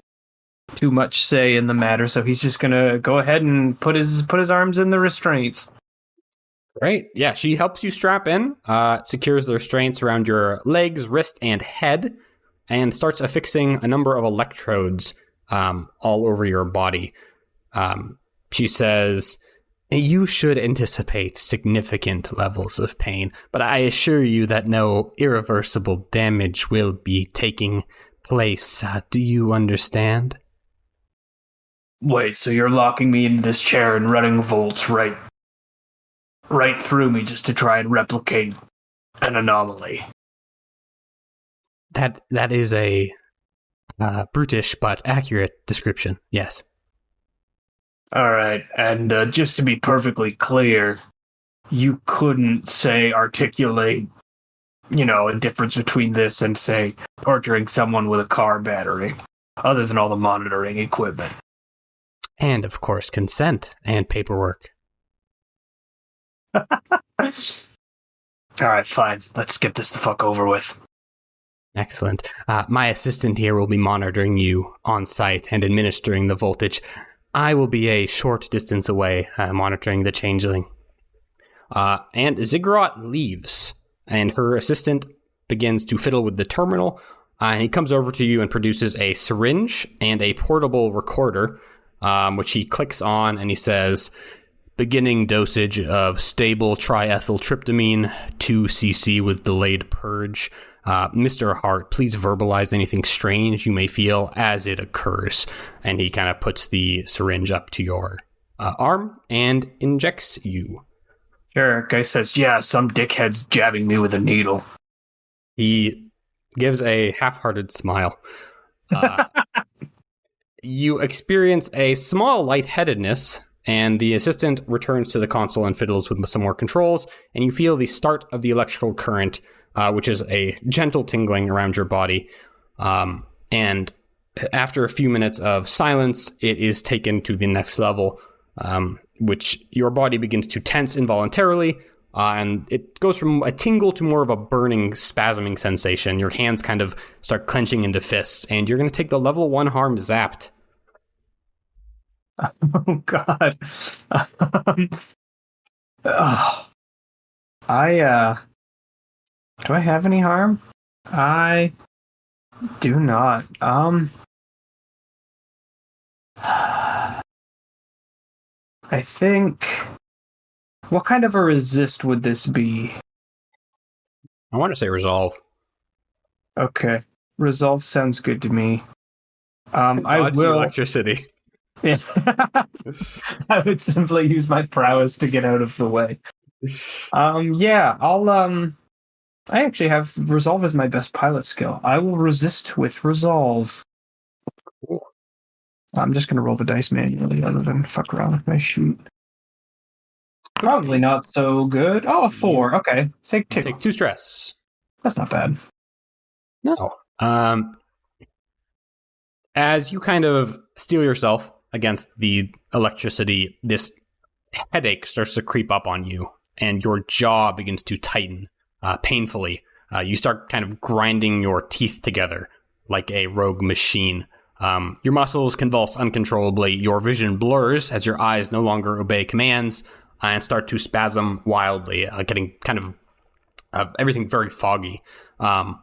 too much say in the matter, so he's just gonna go ahead and put his arms in the restraints. Great. Yeah, she helps you strap in, secures the restraints around your legs, wrist, and head, and starts affixing a number of electrodes all over your body. She says, you should anticipate significant levels of pain, but I assure you that no irreversible damage will be taking place. Do you understand? Wait, so you're locking me into this chair and running volts right through me just to try and replicate an anomaly? That is a brutish but accurate description, yes. All right, and just to be perfectly clear, you couldn't, say, articulate, a difference between this and, say, torturing someone with a car battery, other than all the monitoring equipment. And, of course, consent and paperwork. All right, fine. Let's get this the fuck over with. Excellent. My assistant here will be monitoring you on site and administering the voltage. I will be a short distance away, monitoring the changeling. And Ziggurat leaves, and her assistant begins to fiddle with the terminal, and he comes over to you and produces a syringe and a portable recorder, which he clicks on, and he says, beginning dosage of stable triethyltryptamine, 2 cc with delayed purge. Mr. Hart, please verbalize anything strange you may feel as it occurs. And he kind of puts the syringe up to your arm and injects you. Sure, guy says, yeah, some dickhead's jabbing me with a needle. He gives a half-hearted smile. You experience a small lightheadedness, and the assistant returns to the console and fiddles with some more controls, and you feel the start of the electrical current, which is a gentle tingling around your body. And after a few minutes of silence, it is taken to the next level, which your body begins to tense involuntarily, and it goes from a tingle to more of a burning, spasming sensation. Your hands kind of start clenching into fists, and you're going to take the level 1 harm zapped. Oh, God. Do I have any harm? I do not. I think... What kind of a resist would this be? I want to say resolve. Okay. Resolve sounds good to me. I Dodge the will. electricity. I would simply use my prowess to get out of the way. Yeah, I'll I actually have resolve as my best pilot skill. I will resist with resolve. Cool. I'm just gonna roll the dice manually rather than fuck around with my sheet. Probably not so good. Oh, a 4. Okay. Take 2. Take 2 stress. That's not bad. No. As you kind of steel yourself against the electricity, this headache starts to creep up on you, and your jaw begins to tighten painfully. You start kind of grinding your teeth together like a rogue machine. Your muscles convulse uncontrollably. Your vision blurs as your eyes no longer obey commands and start to spasm wildly, getting kind of everything very foggy. For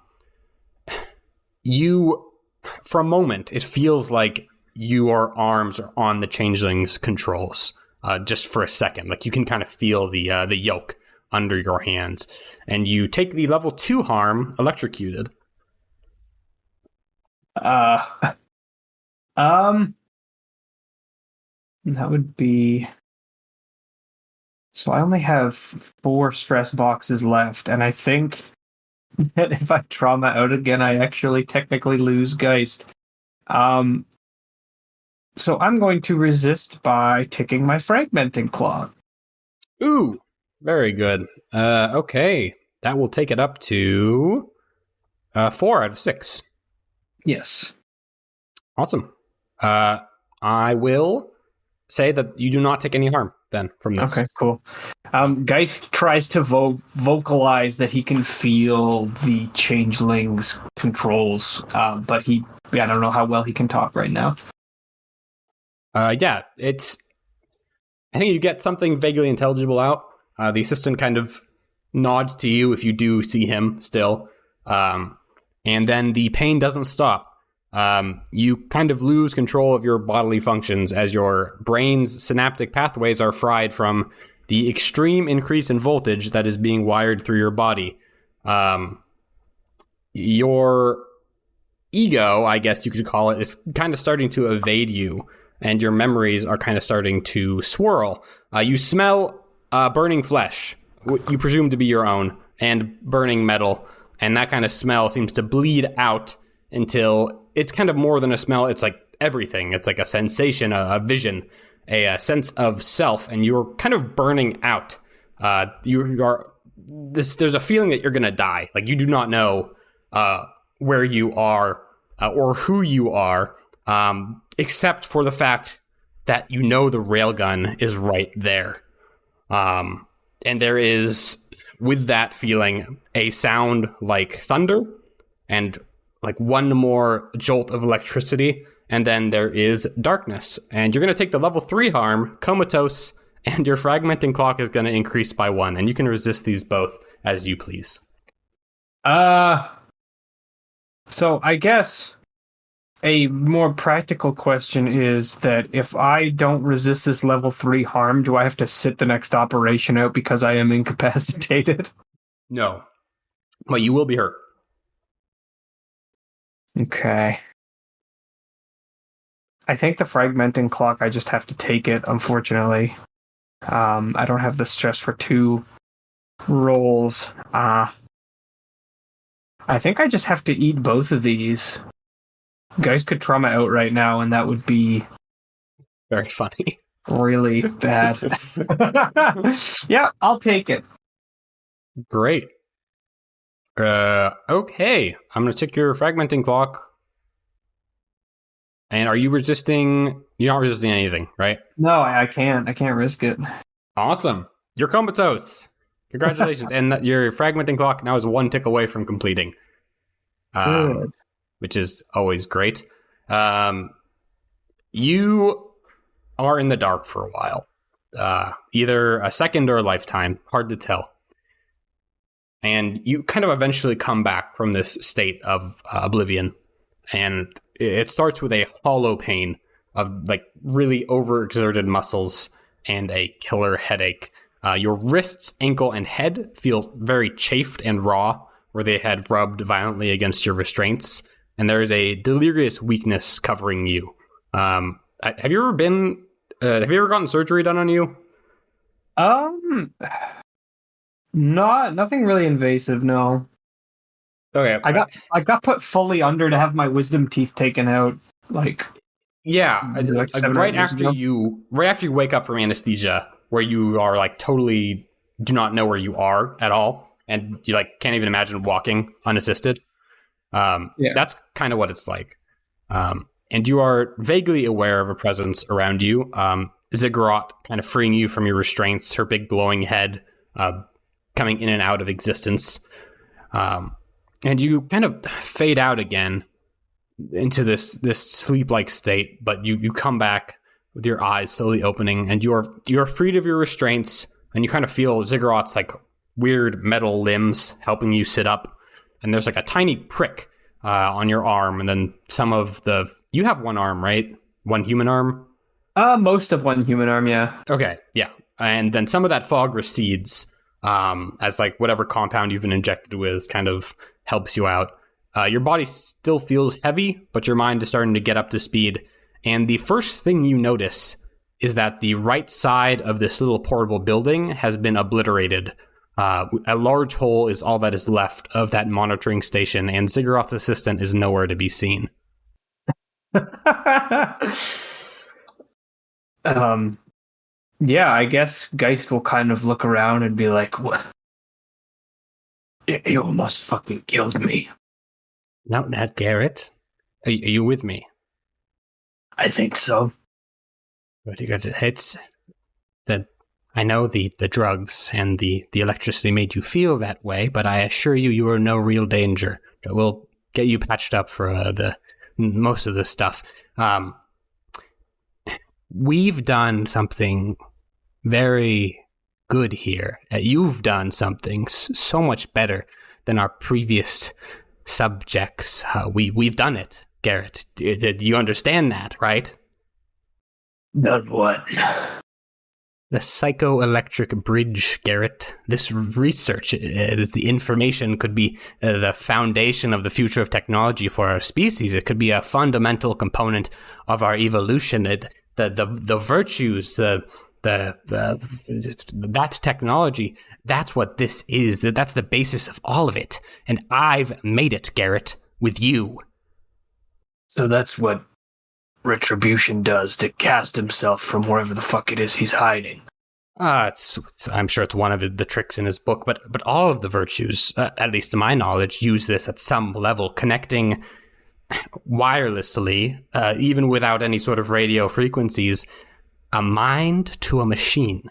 a moment, it feels like your arms are on the changeling's controls, just for a second. Like you can kind of feel the yoke under your hands, and you take the level 2 harm, electrocuted. That would be. So I only have 4 stress boxes left, and I think that if I trauma out again, I actually technically lose Geist. So I'm going to resist by taking my fragmenting claw. Ooh, very good. Okay, that will take it up to 4 out of 6. Yes. Awesome. I will say that you do not take any harm then from this. Okay, cool. Geist tries to vocalize that he can feel the changeling's controls, but I don't know how well he can talk right now. Yeah, I think you get something vaguely intelligible out. The assistant kind of nods to you if you do see him still. And then the pain doesn't stop. You kind of lose control of your bodily functions as your brain's synaptic pathways are fried from the extreme increase in voltage that is being wired through your body. Your ego, I guess you could call it, is kind of starting to evade you, and your memories are kind of starting to swirl. You smell burning flesh, what you presume to be your own, and burning metal, and that kind of smell seems to bleed out until it's kind of more than a smell. It's like everything. It's like a sensation, a vision, a sense of self, and you're kind of burning out. There's a feeling that you're going to die. Like you do not know where you are or who you are, except for the fact that you know the railgun is right there. And there is, with that feeling, a sound like thunder and like one more jolt of electricity, and then there is darkness. And you're going to take the level 3 harm, comatose, and your fragmenting clock is going to increase by 1, and you can resist these both as you please. So I guess a more practical question is that if I don't resist this level 3 harm, do I have to sit the next operation out because I am incapacitated? No. But you will be hurt. Okay. I think the fragmenting clock, I just have to take it, unfortunately. I don't have the stress for 2 rolls. I think I just have to eat both of these. Guys could trauma out right now, and that would be very funny. Really bad. Yeah, I'll take it. Great. Okay. I'm going to tick your fragmenting clock. And are you resisting? You're not resisting anything, right? No, I can't. I can't risk it. Awesome. You're comatose. Congratulations. And your fragmenting clock now is 1 tick away from completing. Good. Which is always great. You are in the dark for a while. Either a second or a lifetime. Hard to tell. And you kind of eventually come back from this state of oblivion. And it starts with a hollow pain of like really overexerted muscles and a killer headache. Your wrists, ankle, and head feel very chafed and raw, where they had rubbed violently against your restraints. and there is a delirious weakness covering you. Have you ever gotten surgery done on you? Nothing really invasive, no. Okay. I got put fully under to have my wisdom teeth taken out, like like 7 right years after ago. you wake up from anesthesia, where you are like totally do not know where you are at all, and you like can't even imagine walking unassisted. That's kind of what it's like. And you are vaguely aware of a presence around you. Ziggurat kind of freeing you from your restraints, her big glowing head coming in and out of existence. And you kind of fade out again into this sleep-like state, but you come back with your eyes slowly opening, and you're freed of your restraints, and you kind of feel Ziggurat's like weird metal limbs helping you sit up, and there's like a tiny prick on your arm, and then you have one arm, right? One human arm? Most of one human arm, yeah. Okay, yeah. And then some of that fog recedes as like whatever compound you've been injected with kind of helps you out. Your body still feels heavy, but your mind is starting to get up to speed. And the first thing you notice is that the right side of this little portable building has been obliterated. A large hole is all that is left of that monitoring station, and Ziggurat's assistant is nowhere to be seen. Yeah, I guess Geist will kind of look around and be like, "What? You almost fucking killed me." No, not Garrett. Are you with me? I think so. But it's that I know the drugs and the electricity made you feel that way, but I assure you, you are no real danger. We'll get you patched up for the most of this stuff. We've done something very good here. You've done something so much better than our previous subjects. We've done it, Garrett. Do you understand that, right? Done what? The psychoelectric bridge, Garrett. This research, the information could be the foundation of the future of technology for our species. It could be a fundamental component of our evolution. The virtues, that technology, that's what this is. That's the basis of all of it. And I've made it, Garrett, with you. So that's what Retribution does to cast himself from wherever the fuck it is he's hiding. I'm sure it's one of the tricks in his book, but all of the virtues, at least to my knowledge, use this at some level, connecting wirelessly, even without any sort of radio frequencies, a mind to a machine.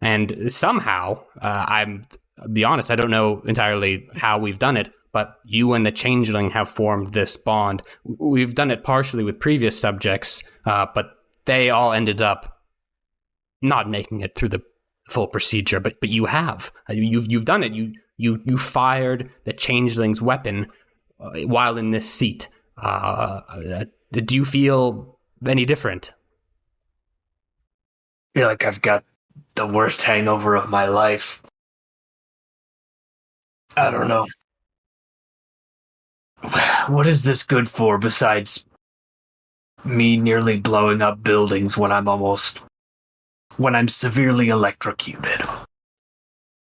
And somehow, I'll be honest, I don't know entirely how we've done it, but you and the Changeling have formed this bond. We've done it partially with previous subjects, but they all ended up not making it through the full procedure. But you have. You've done it. You fired the Changeling's weapon while in this seat. Do you feel any different? I feel like I've got the worst hangover of my life. I don't know. What is this good for besides me nearly blowing up buildings when I'm severely electrocuted?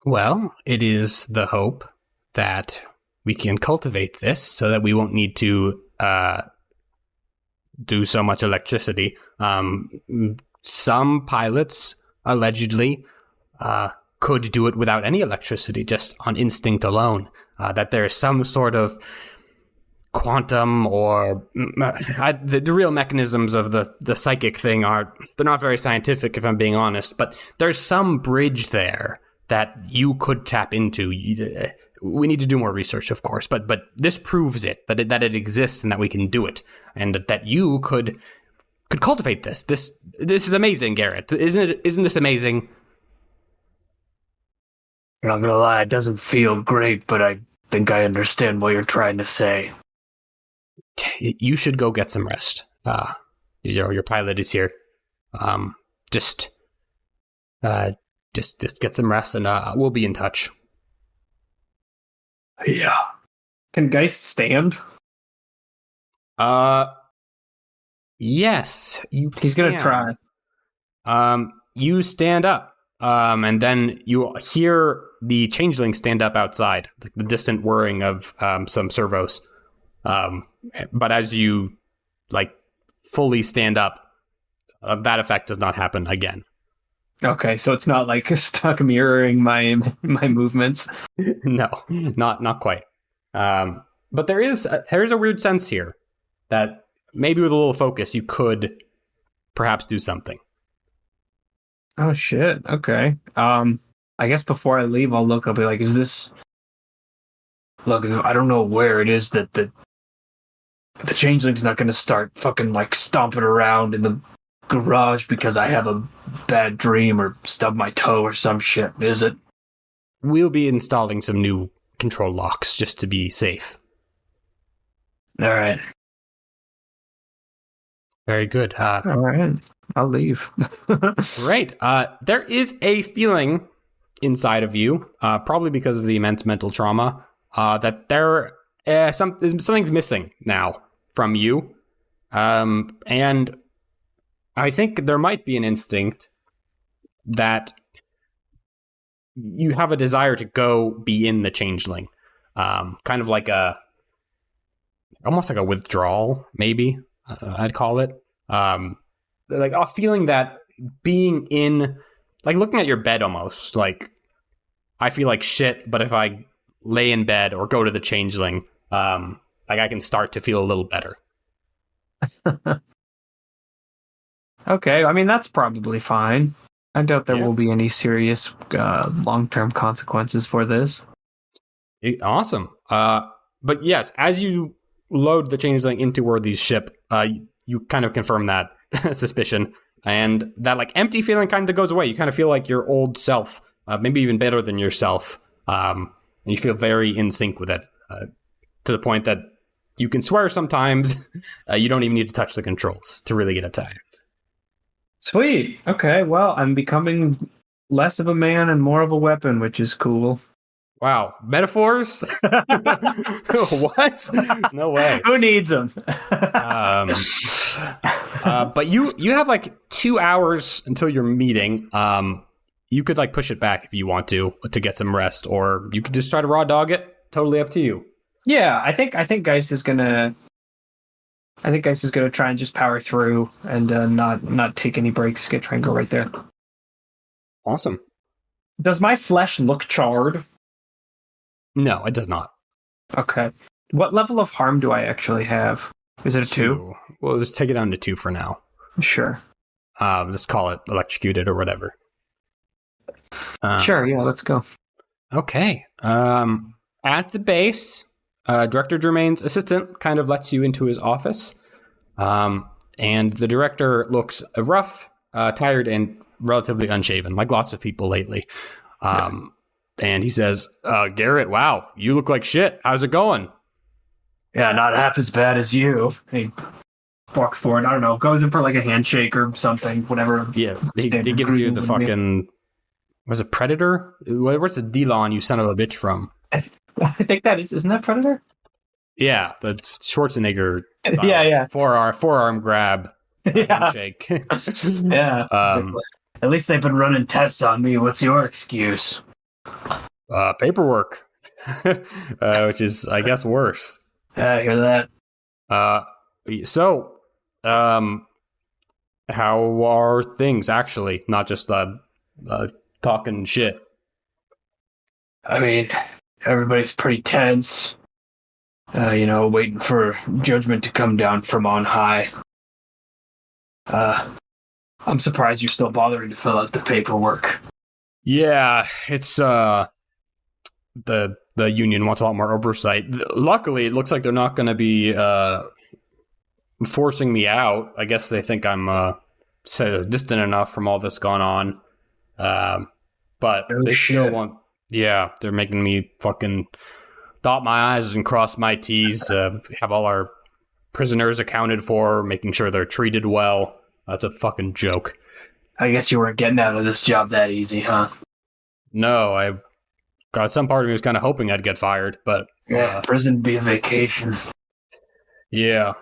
Well, it is the hope that we can cultivate this so that we won't need to do so much electricity. Some pilots, allegedly, could do it without any electricity, just on instinct alone. That there is some sort of quantum or the real mechanisms of the psychic thing they're not very scientific, if I'm being honest, but there's some bridge there that you could tap into. We need to do more research, of course, but this proves it, that it exists and that we can do it, and that you could cultivate this. This is amazing, Garrett. Isn't this amazing? I'm not gonna lie, it doesn't feel great, but I think I understand what you're trying to say. You should go get some rest. Your pilot is here. Just get some rest, and we'll be in touch. Yeah. Can Geist stand? Yes, you He's gonna can. try. You stand up, and then you hear the changeling stand up outside, like the distant whirring of some servos. But as you like fully stand up, that effect does not happen again. Okay, so it's not like stuck mirroring my movements. No, not quite. But there is a weird sense here that maybe with a little focus you could perhaps do something. Oh shit. Okay. I guess before I leave, I'll look. I'll be like, "Is this? Look, I don't know where it is that the changeling's not going to start fucking like stomping around in the garage because I have a bad dream or stub my toe or some shit. Is it?" We'll be installing some new control locks just to be safe. All right. Very good. All right. I'll leave. Great. There is a feeling inside of you, probably because of the immense mental trauma, that something's missing now from you. And I think there might be an instinct that you have a desire to go be in the changeling. Kind of like almost like a withdrawal, maybe, I'd call it. Like a feeling that being in, like looking at your bed almost, like I feel like shit, but if I lay in bed or go to the changeling, like I can start to feel a little better. Okay, I mean that's probably fine. I doubt there will be any serious long-term consequences for this. Awesome. But yes, as you load the changeling into Worthy's ship, you kind of confirm that suspicion, and that like empty feeling kind of goes away. You kind of feel like your old self, maybe even better than yourself, and you feel very in sync with it, to the point that you can swear sometimes. You don't even need to touch the controls to really get attacked. Sweet. Okay, well, I'm becoming less of a man and more of a weapon, which is cool. Wow, metaphors? What? No way. Who needs them? But you have like 2 hours until your meeting. You could like push it back if you want to get some rest, or you could just try to raw dog it. Totally up to you. Yeah, I think Geist is gonna try and just power through and not take any breaks. Try and go right there. Awesome. Does my flesh look charred? No, it does not. Okay. What level of harm do I actually have? Is it a 2? We'll just take it down to 2 for now. Sure. Just call it electrocuted or whatever. Sure, yeah, let's go. Okay. At the base, Director Germain's assistant kind of lets you into his office. And the director looks rough, tired, and relatively unshaven, like lots of people lately. And he says, Garrett, wow, you look like shit. How's it going? Yeah, not half as bad as you. He walks forward, I don't know, goes in for like a handshake or something, whatever. Yeah, he gives you the fucking... Was it Predator? Where's the D-Lon, you son of a bitch, from? I think that isn't that Predator? Yeah, the Schwarzenegger style. Yeah. Forearm grab. Handshake. Yeah. At least they've been running tests on me. What's your excuse? Paperwork. Which is, I guess, worse. I hear that. So, how are things, actually? Not just talking shit. I mean, everybody's pretty tense. Waiting for judgment to come down from on high. I'm surprised you're still bothering to fill out the paperwork. Yeah, it's the union wants a lot more oversight. Luckily, it looks like they're not going to be forcing me out. I guess they think I'm distant enough from all this going on. But they still want... Yeah, they're making me fucking dot my I's and cross my T's, have all our prisoners accounted for, making sure they're treated well. That's a fucking joke. I guess you weren't getting out of this job that easy, huh? No, some part of me was kind of hoping I'd get fired, but Yeah, prison be a vacation. Yeah.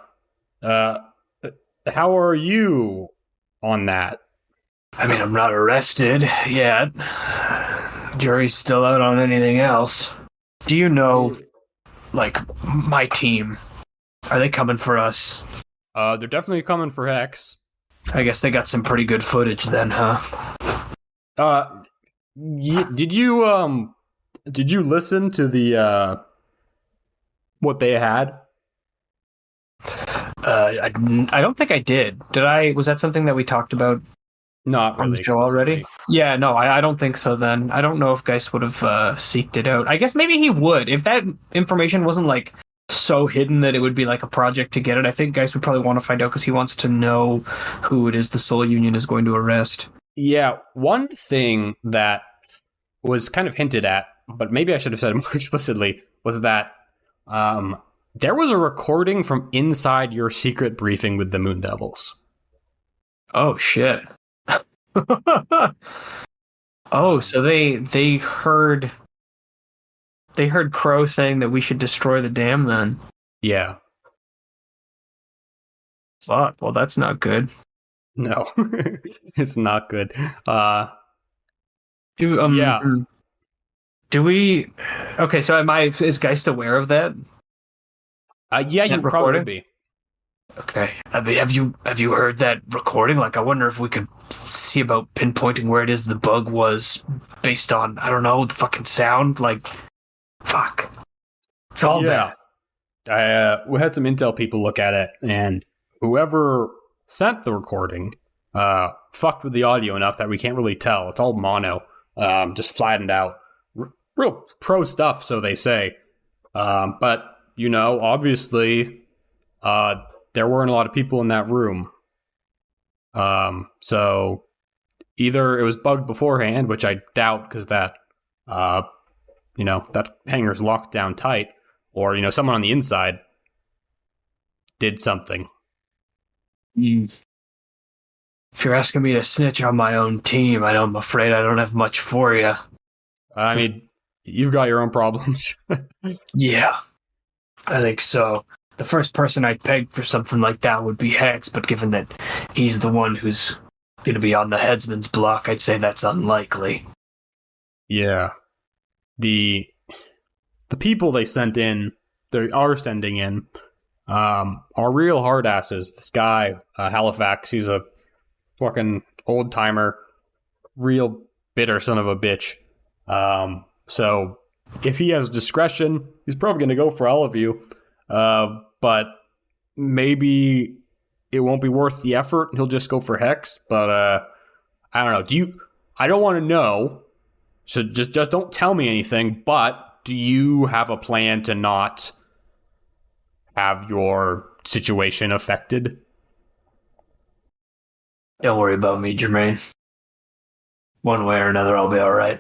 How are you on that? I mean, I'm not arrested yet. Jury's still out on anything else. Do you know, like, my team? Are they coming for us? They're definitely coming for Hex. I guess they got some pretty good footage then, huh? Did you listen to the what they had? I don't think I did. Did I? Was that something that we talked about Not on really the show already? explicitly. Yeah, no, I don't think so then. I don't know if Geist would have seeked it out. I guess maybe he would. If that information wasn't like so hidden that it would be like a project to get it, I think Geist would probably want to find out because he wants to know who it is the Soul Union is going to arrest. Yeah, one thing that was kind of hinted at, but maybe I should have said it more explicitly, was that there was a recording from inside your secret briefing with the Moon Devils. Oh shit. Oh, so they heard Crow saying that we should destroy the dam then. Yeah. Fuck, well that's not good. No, it's not good. Yeah. Do we? Okay, so is Geist aware of that? Yeah, you That probably recording? would be. Okay. Have you heard that recording? Like, I wonder if we could see about pinpointing where it is the bug was based on, I don't know, the fucking sound. Like, fuck. It's all Yeah. bad. We had some intel people look at it, and whoever sent the recording fucked with the audio enough that we can't really tell. It's all mono, just flattened out. Real pro stuff, so they say. But, obviously, there weren't a lot of people in that room. So either it was bugged beforehand, which I doubt because that hanger's locked down tight, or, someone on the inside did something. If you're asking me to snitch on my own team, I'm afraid I don't have much for you. I mean, you've got your own problems. Yeah, I think so. The first person I'd peg for something like that would be Hex, but given that he's the one who's going to be on the headsman's block, I'd say that's unlikely. Yeah. The people they are sending in, are real hard asses. This guy, Halifax, he's a fucking old timer, real bitter son of a bitch. So if he has discretion, he's probably going to go for all of you. But maybe it won't be worth the effort. He'll just go for Hex. But I don't know. I don't want to know. So just don't tell me anything. But do you have a plan to not have your situation affected? Don't worry about me, Jermaine. One way or another, I'll be all right.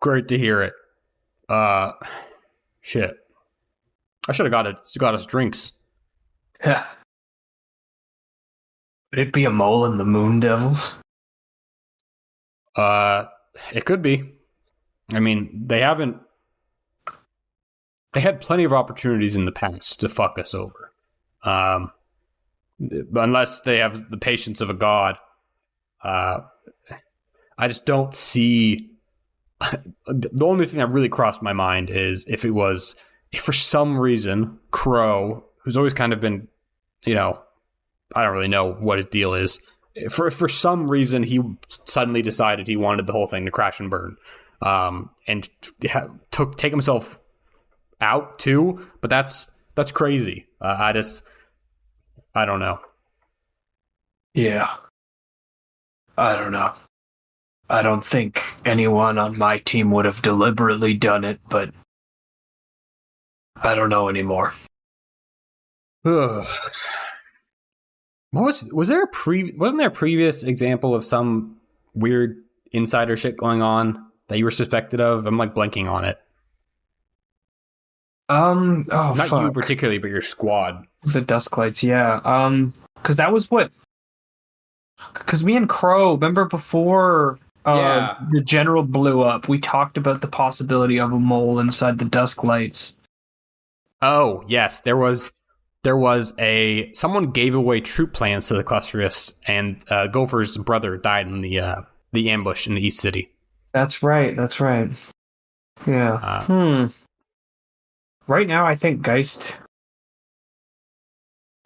Great to hear it. Shit. I should have got us drinks. Would it be a mole in the Moon Devils? It could be. I mean, they had plenty of opportunities in the past to fuck us over. Unless they have the patience of a god. I just don't see. The only thing that really crossed my mind is if for some reason Crow, who's always kind of been, I don't really know what his deal is. For some reason he suddenly decided he wanted the whole thing to crash and burn, and take himself out too. But that's crazy. I don't know. Yeah. I don't know. I don't think anyone on my team would have deliberately done it, but I don't know anymore. Was there wasn't there a previous example of some weird insider shit going on that you were suspected of? I'm like blanking on it. Not fuck. you particularly, but your squad. The Dusklights, yeah. Because that was because me and Crow, remember before Yeah. The general blew up. We talked about the possibility of a mole inside the dusk lights. Oh, yes, there was someone gave away troop plans to the clusterists, and Gopher's brother died in the ambush in the East City. That's right. Yeah. Right now, I think Geist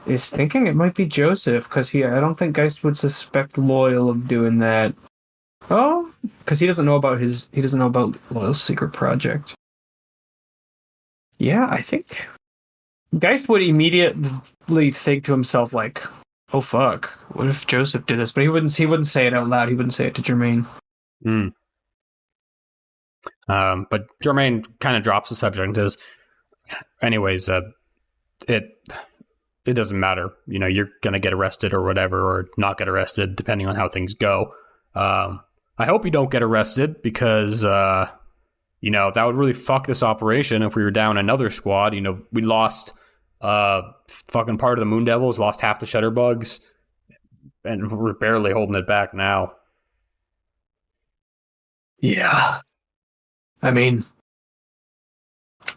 is thinking it might be Joseph, because I don't think Geist would suspect Loyal of doing that. Oh, because he doesn't know about Loyal's secret project. Yeah, I think Geist would immediately think to himself, like, oh fuck, what if Joseph did this? But he wouldn't say it out loud. He wouldn't say it to Jermaine. But Jermaine kind of drops the subject and says, anyways, it doesn't matter. You know, you're going to get arrested or whatever, or not get arrested, depending on how things go. I hope you don't get arrested because, that would really fuck this operation if we were down another squad. You know, we lost fucking part of the Moon Devils, lost half the Shutterbugs, and we're barely holding it back now. Yeah. I mean,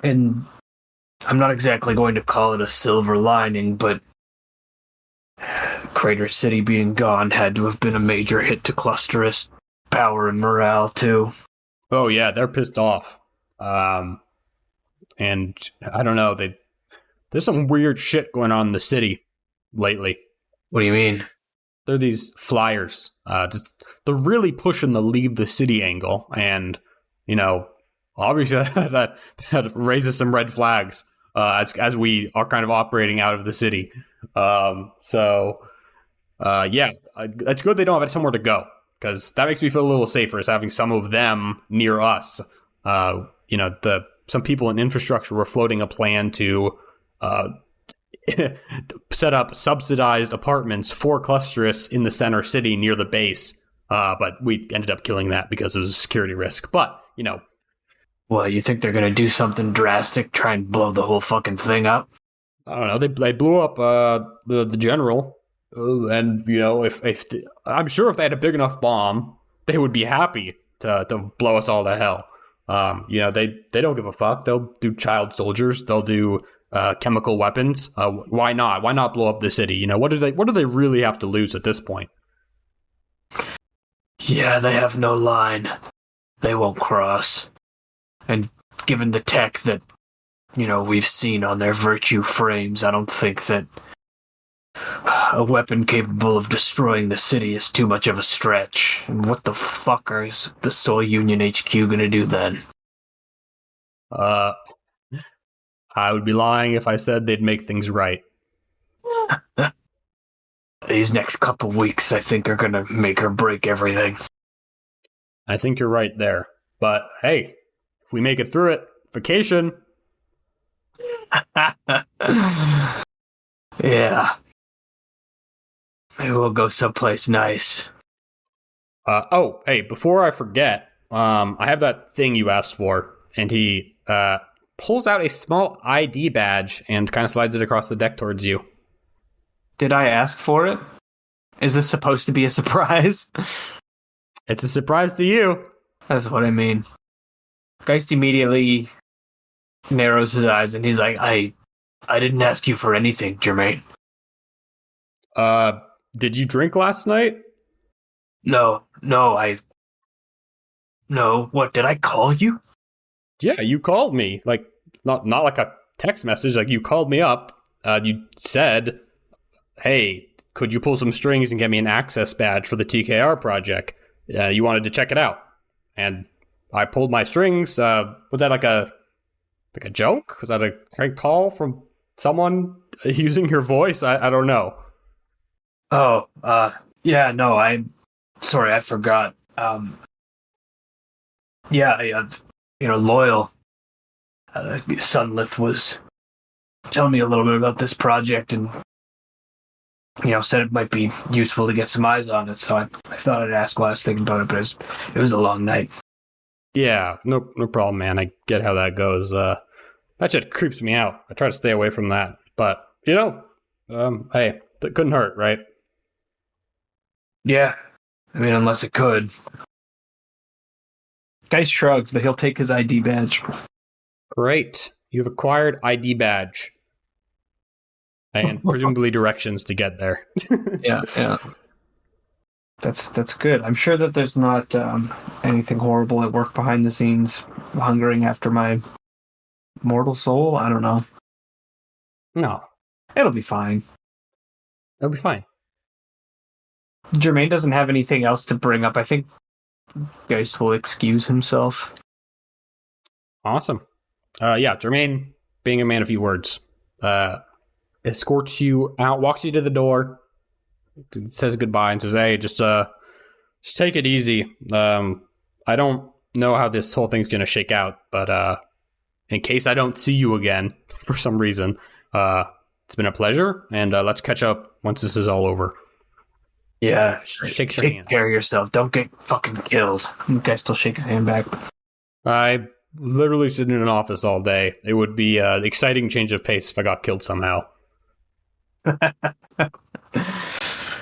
and I'm not exactly going to call it a silver lining, but Crater City being gone had to have been a major hit to Clusterist power and morale, too. Oh, yeah, they're pissed off. And I don't know, there's some weird shit going on in the city lately. What do you mean? They're these flyers. They're really pushing the leave the city angle, and, obviously that raises some red flags as we are kind of operating out of the city. It's good they don't have somewhere to go, because that makes me feel a little safer, is having some of them near us. Some people in infrastructure were floating a plan to set up subsidized apartments for clusterists in the center city near the base. But we ended up killing that because it was a security risk. But, Well, you think they're going to do something drastic, try and blow the whole fucking thing up? I don't know. They blew up the general. And, if I'm sure if they had a big enough bomb, they would be happy to blow us all to hell. They don't give a fuck. They'll do child soldiers. They'll do chemical weapons. Why not? Why not blow up the city? What do they really have to lose at this point? Yeah, they have no line. They won't cross. And given the tech that, we've seen on their virtue frames, I don't think that a weapon capable of destroying the city is too much of a stretch. And what the fuck is the Soy Union HQ gonna do then? I would be lying if I said they'd make things right. These next couple weeks, I think, are gonna make or break everything. I think you're right there. But hey, if we make it through it, vacation. Yeah. Maybe we'll go someplace nice. Hey, before I forget, I have that thing you asked for, and he pulls out a small ID badge and kind of slides it across the deck towards you. Did I ask for it? Is this supposed to be a surprise? It's a surprise to you. That's what I mean. Geist immediately narrows his eyes and he's like, I didn't ask you for anything, Jermaine. Did you drink last night? No, what, did I call you? Yeah, you called me. Like, not like a text message, like you called me up. You said, hey, could you pull some strings and get me an access badge for the TKR project? You wanted to check it out. And I pulled my strings. Was that like a joke? Was that a prank call from someone using your voice? I don't know. Oh, yeah, no, I'm sorry, I forgot. Loyal, Sunlith was telling me a little bit about this project and, said it might be useful to get some eyes on it, so I thought I'd ask while I was thinking about it, but it was a long night. Yeah, no problem, man. I get how that goes. That shit creeps me out. I try to stay away from that, but, hey, that couldn't hurt, right? Yeah, I mean, unless it could. Geist shrugs, but he'll take his ID badge. Great. You've acquired ID badge. And presumably directions to get there. Yeah. That's good. I'm sure that there's not anything horrible at work behind the scenes, hungering after my mortal soul. I don't know. No. It'll be fine. It'll be fine. Jermaine doesn't have anything else to bring up. I think Geist will excuse himself. Awesome. Jermaine, being a man of few words, escorts you out, walks you to the door, says goodbye, and says, "Hey, just take it easy. I don't know how this whole thing's gonna shake out, but in case I don't see you again for some reason, it's been a pleasure, and let's catch up once this is all over." Yeah, Shakes your hand. Take care of yourself. Don't get fucking killed. You guys still shake his hand back. I literally sit in an office all day. It would be an exciting change of pace if I got killed somehow.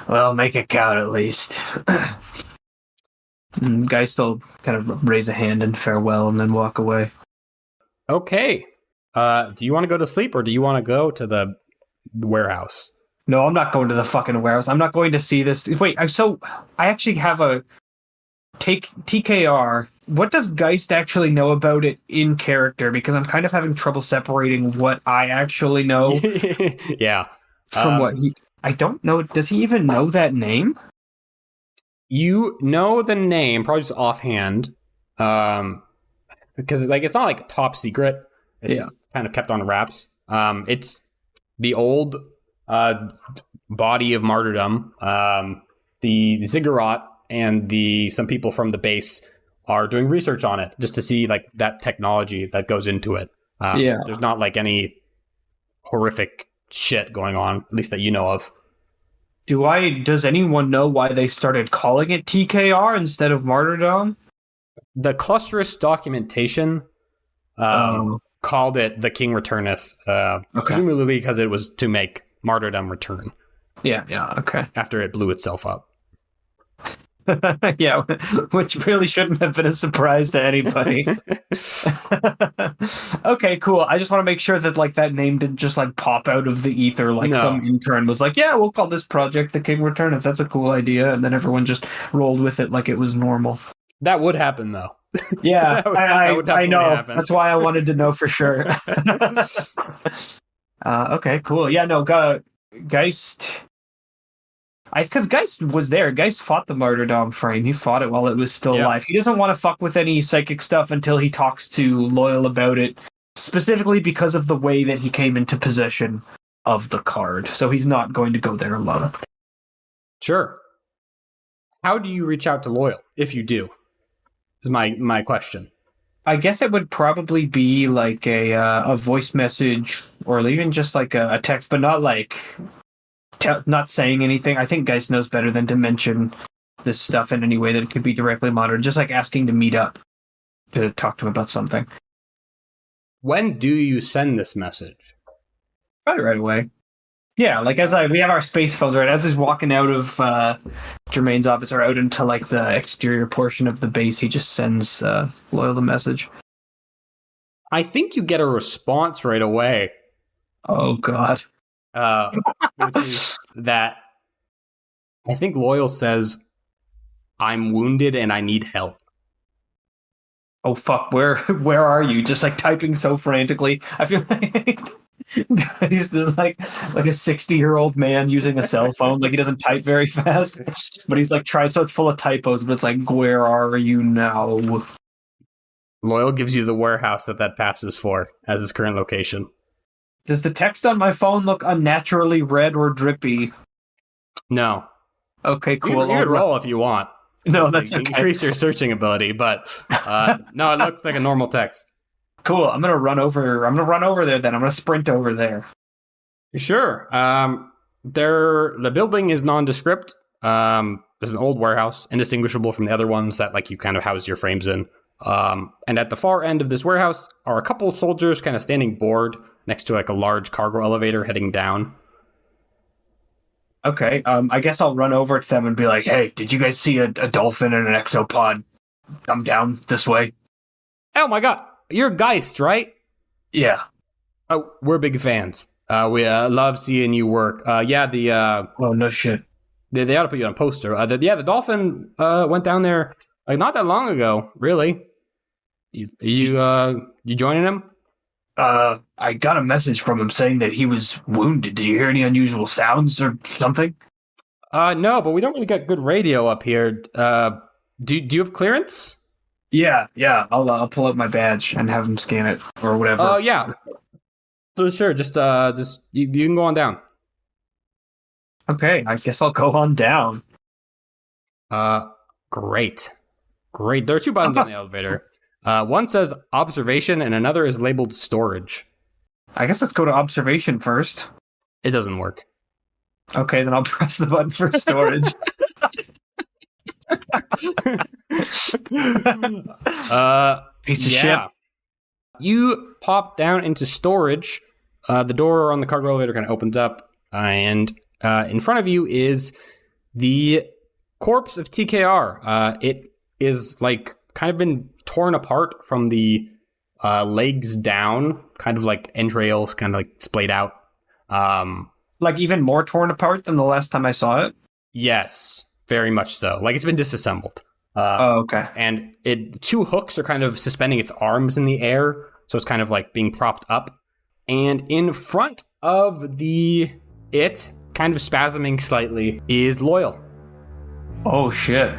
Well, make it count at least. Guys still kind of raise a hand in farewell and then walk away. Okay. Do you want to go to sleep or do you want to go to the warehouse? No, I'm not going to the fucking warehouse. I'm not going to see this. Wait, I actually have a TKR. What does Geist actually know about it in character? Because I'm kind of having trouble separating what I actually know Yeah. from what he... I don't know. Does he even know that name? You know the name, probably just offhand. Because it's not like top secret. It's just kind of kept on wraps. It's the old body of martyrdom. The Ziggurat and some people from the base are doing research on it just to see like that technology that goes into it. There's not like any horrific shit going on, at least that you know of. Does anyone know why they started calling it TKR instead of martyrdom? The clusterist documentation called it The King Returneth, presumably because it was to make martyrdom return. Yeah, okay. After it blew itself up. Yeah, which really shouldn't have been a surprise to anybody. Okay, cool. I just want to make sure that like that name didn't just like pop out of the ether like some intern was like, yeah, we'll call this project The King Return if that's a cool idea, and then everyone just rolled with it like it was normal. That would happen though. Yeah, I know. Happen. That's why I wanted to know for sure. Okay, cool. Yeah, no, Geist... Because Geist was there. Geist fought the martyrdom frame. He fought it while it was still alive. He doesn't want to fuck with any psychic stuff until he talks to Loyal about it, specifically because of the way that he came into possession of the card. So he's not going to go there alone. Sure. How do you reach out to Loyal, if you do? Is my question. I guess it would probably be like a voice message or even just like a text, but not like... not saying anything. I think Geist knows better than to mention this stuff in any way that it could be directly monitored. Just like asking to meet up to talk to him about something. When do you send this message? Probably right away. Yeah, like we have our space filter, right? As he's walking out of Jermaine's office or out into like the exterior portion of the base, he just sends Loyal the message. I think you get a response right away. Oh God. Which is that I think Loyal says, "I'm wounded and I need help." Oh fuck, where are you? Just like typing so frantically. I feel like he's just like a 60-year-old man using a cell phone. Like he doesn't type very fast, but he's like tries, so it's full of typos, but it's like, where are you now? Loyal gives you the warehouse that passes for as his current location. Does the text on my phone look unnaturally red or drippy? No. Okay, cool. You could roll if you want. No, that's okay. Increase your searching ability, but no, it looks like a normal text. Cool. I'm gonna run over there then. I'm gonna sprint over there. Sure. The building is nondescript. There's an old warehouse, indistinguishable from the other ones that like you kind of house your frames in. And at the far end of this warehouse are a couple soldiers kind of standing bored next to like a large cargo elevator heading down. Okay, I guess I'll run over to them and be like, hey, did you guys see a dolphin in an exopod come down this way. Oh my god, you're Geist, right? Yeah. Oh, we're big fans. We love seeing you work. Oh, no shit. They ought to put you on a poster. The dolphin went down there like not that long ago. Really? You joining him? I got a message from him saying that he was wounded. Did you hear any unusual sounds or something? No, but we don't really get good radio up here. Do you have clearance? Yeah. I'll pull up my badge and have him scan it or whatever. Oh yeah. Sure. Just you can go on down. Okay, I guess I'll go on down. Great. There are two buttons on the elevator. One says observation and another is labeled storage. I guess let's go to observation first. It doesn't work. Okay, then I'll press the button for storage. Piece of shit. You pop down into storage. The door on the cargo elevator kind of opens up, and in front of you is the corpse of TKR. It is like kind of been torn apart from the legs down, kind of like entrails, kind of like splayed out. Like even more torn apart than the last time I saw it? Yes, very much so. Like it's been disassembled. Okay. And two hooks are kind of suspending its arms in the air, so it's kind of like being propped up. And in front of it, kind of spasming slightly, is Loyal. Oh shit.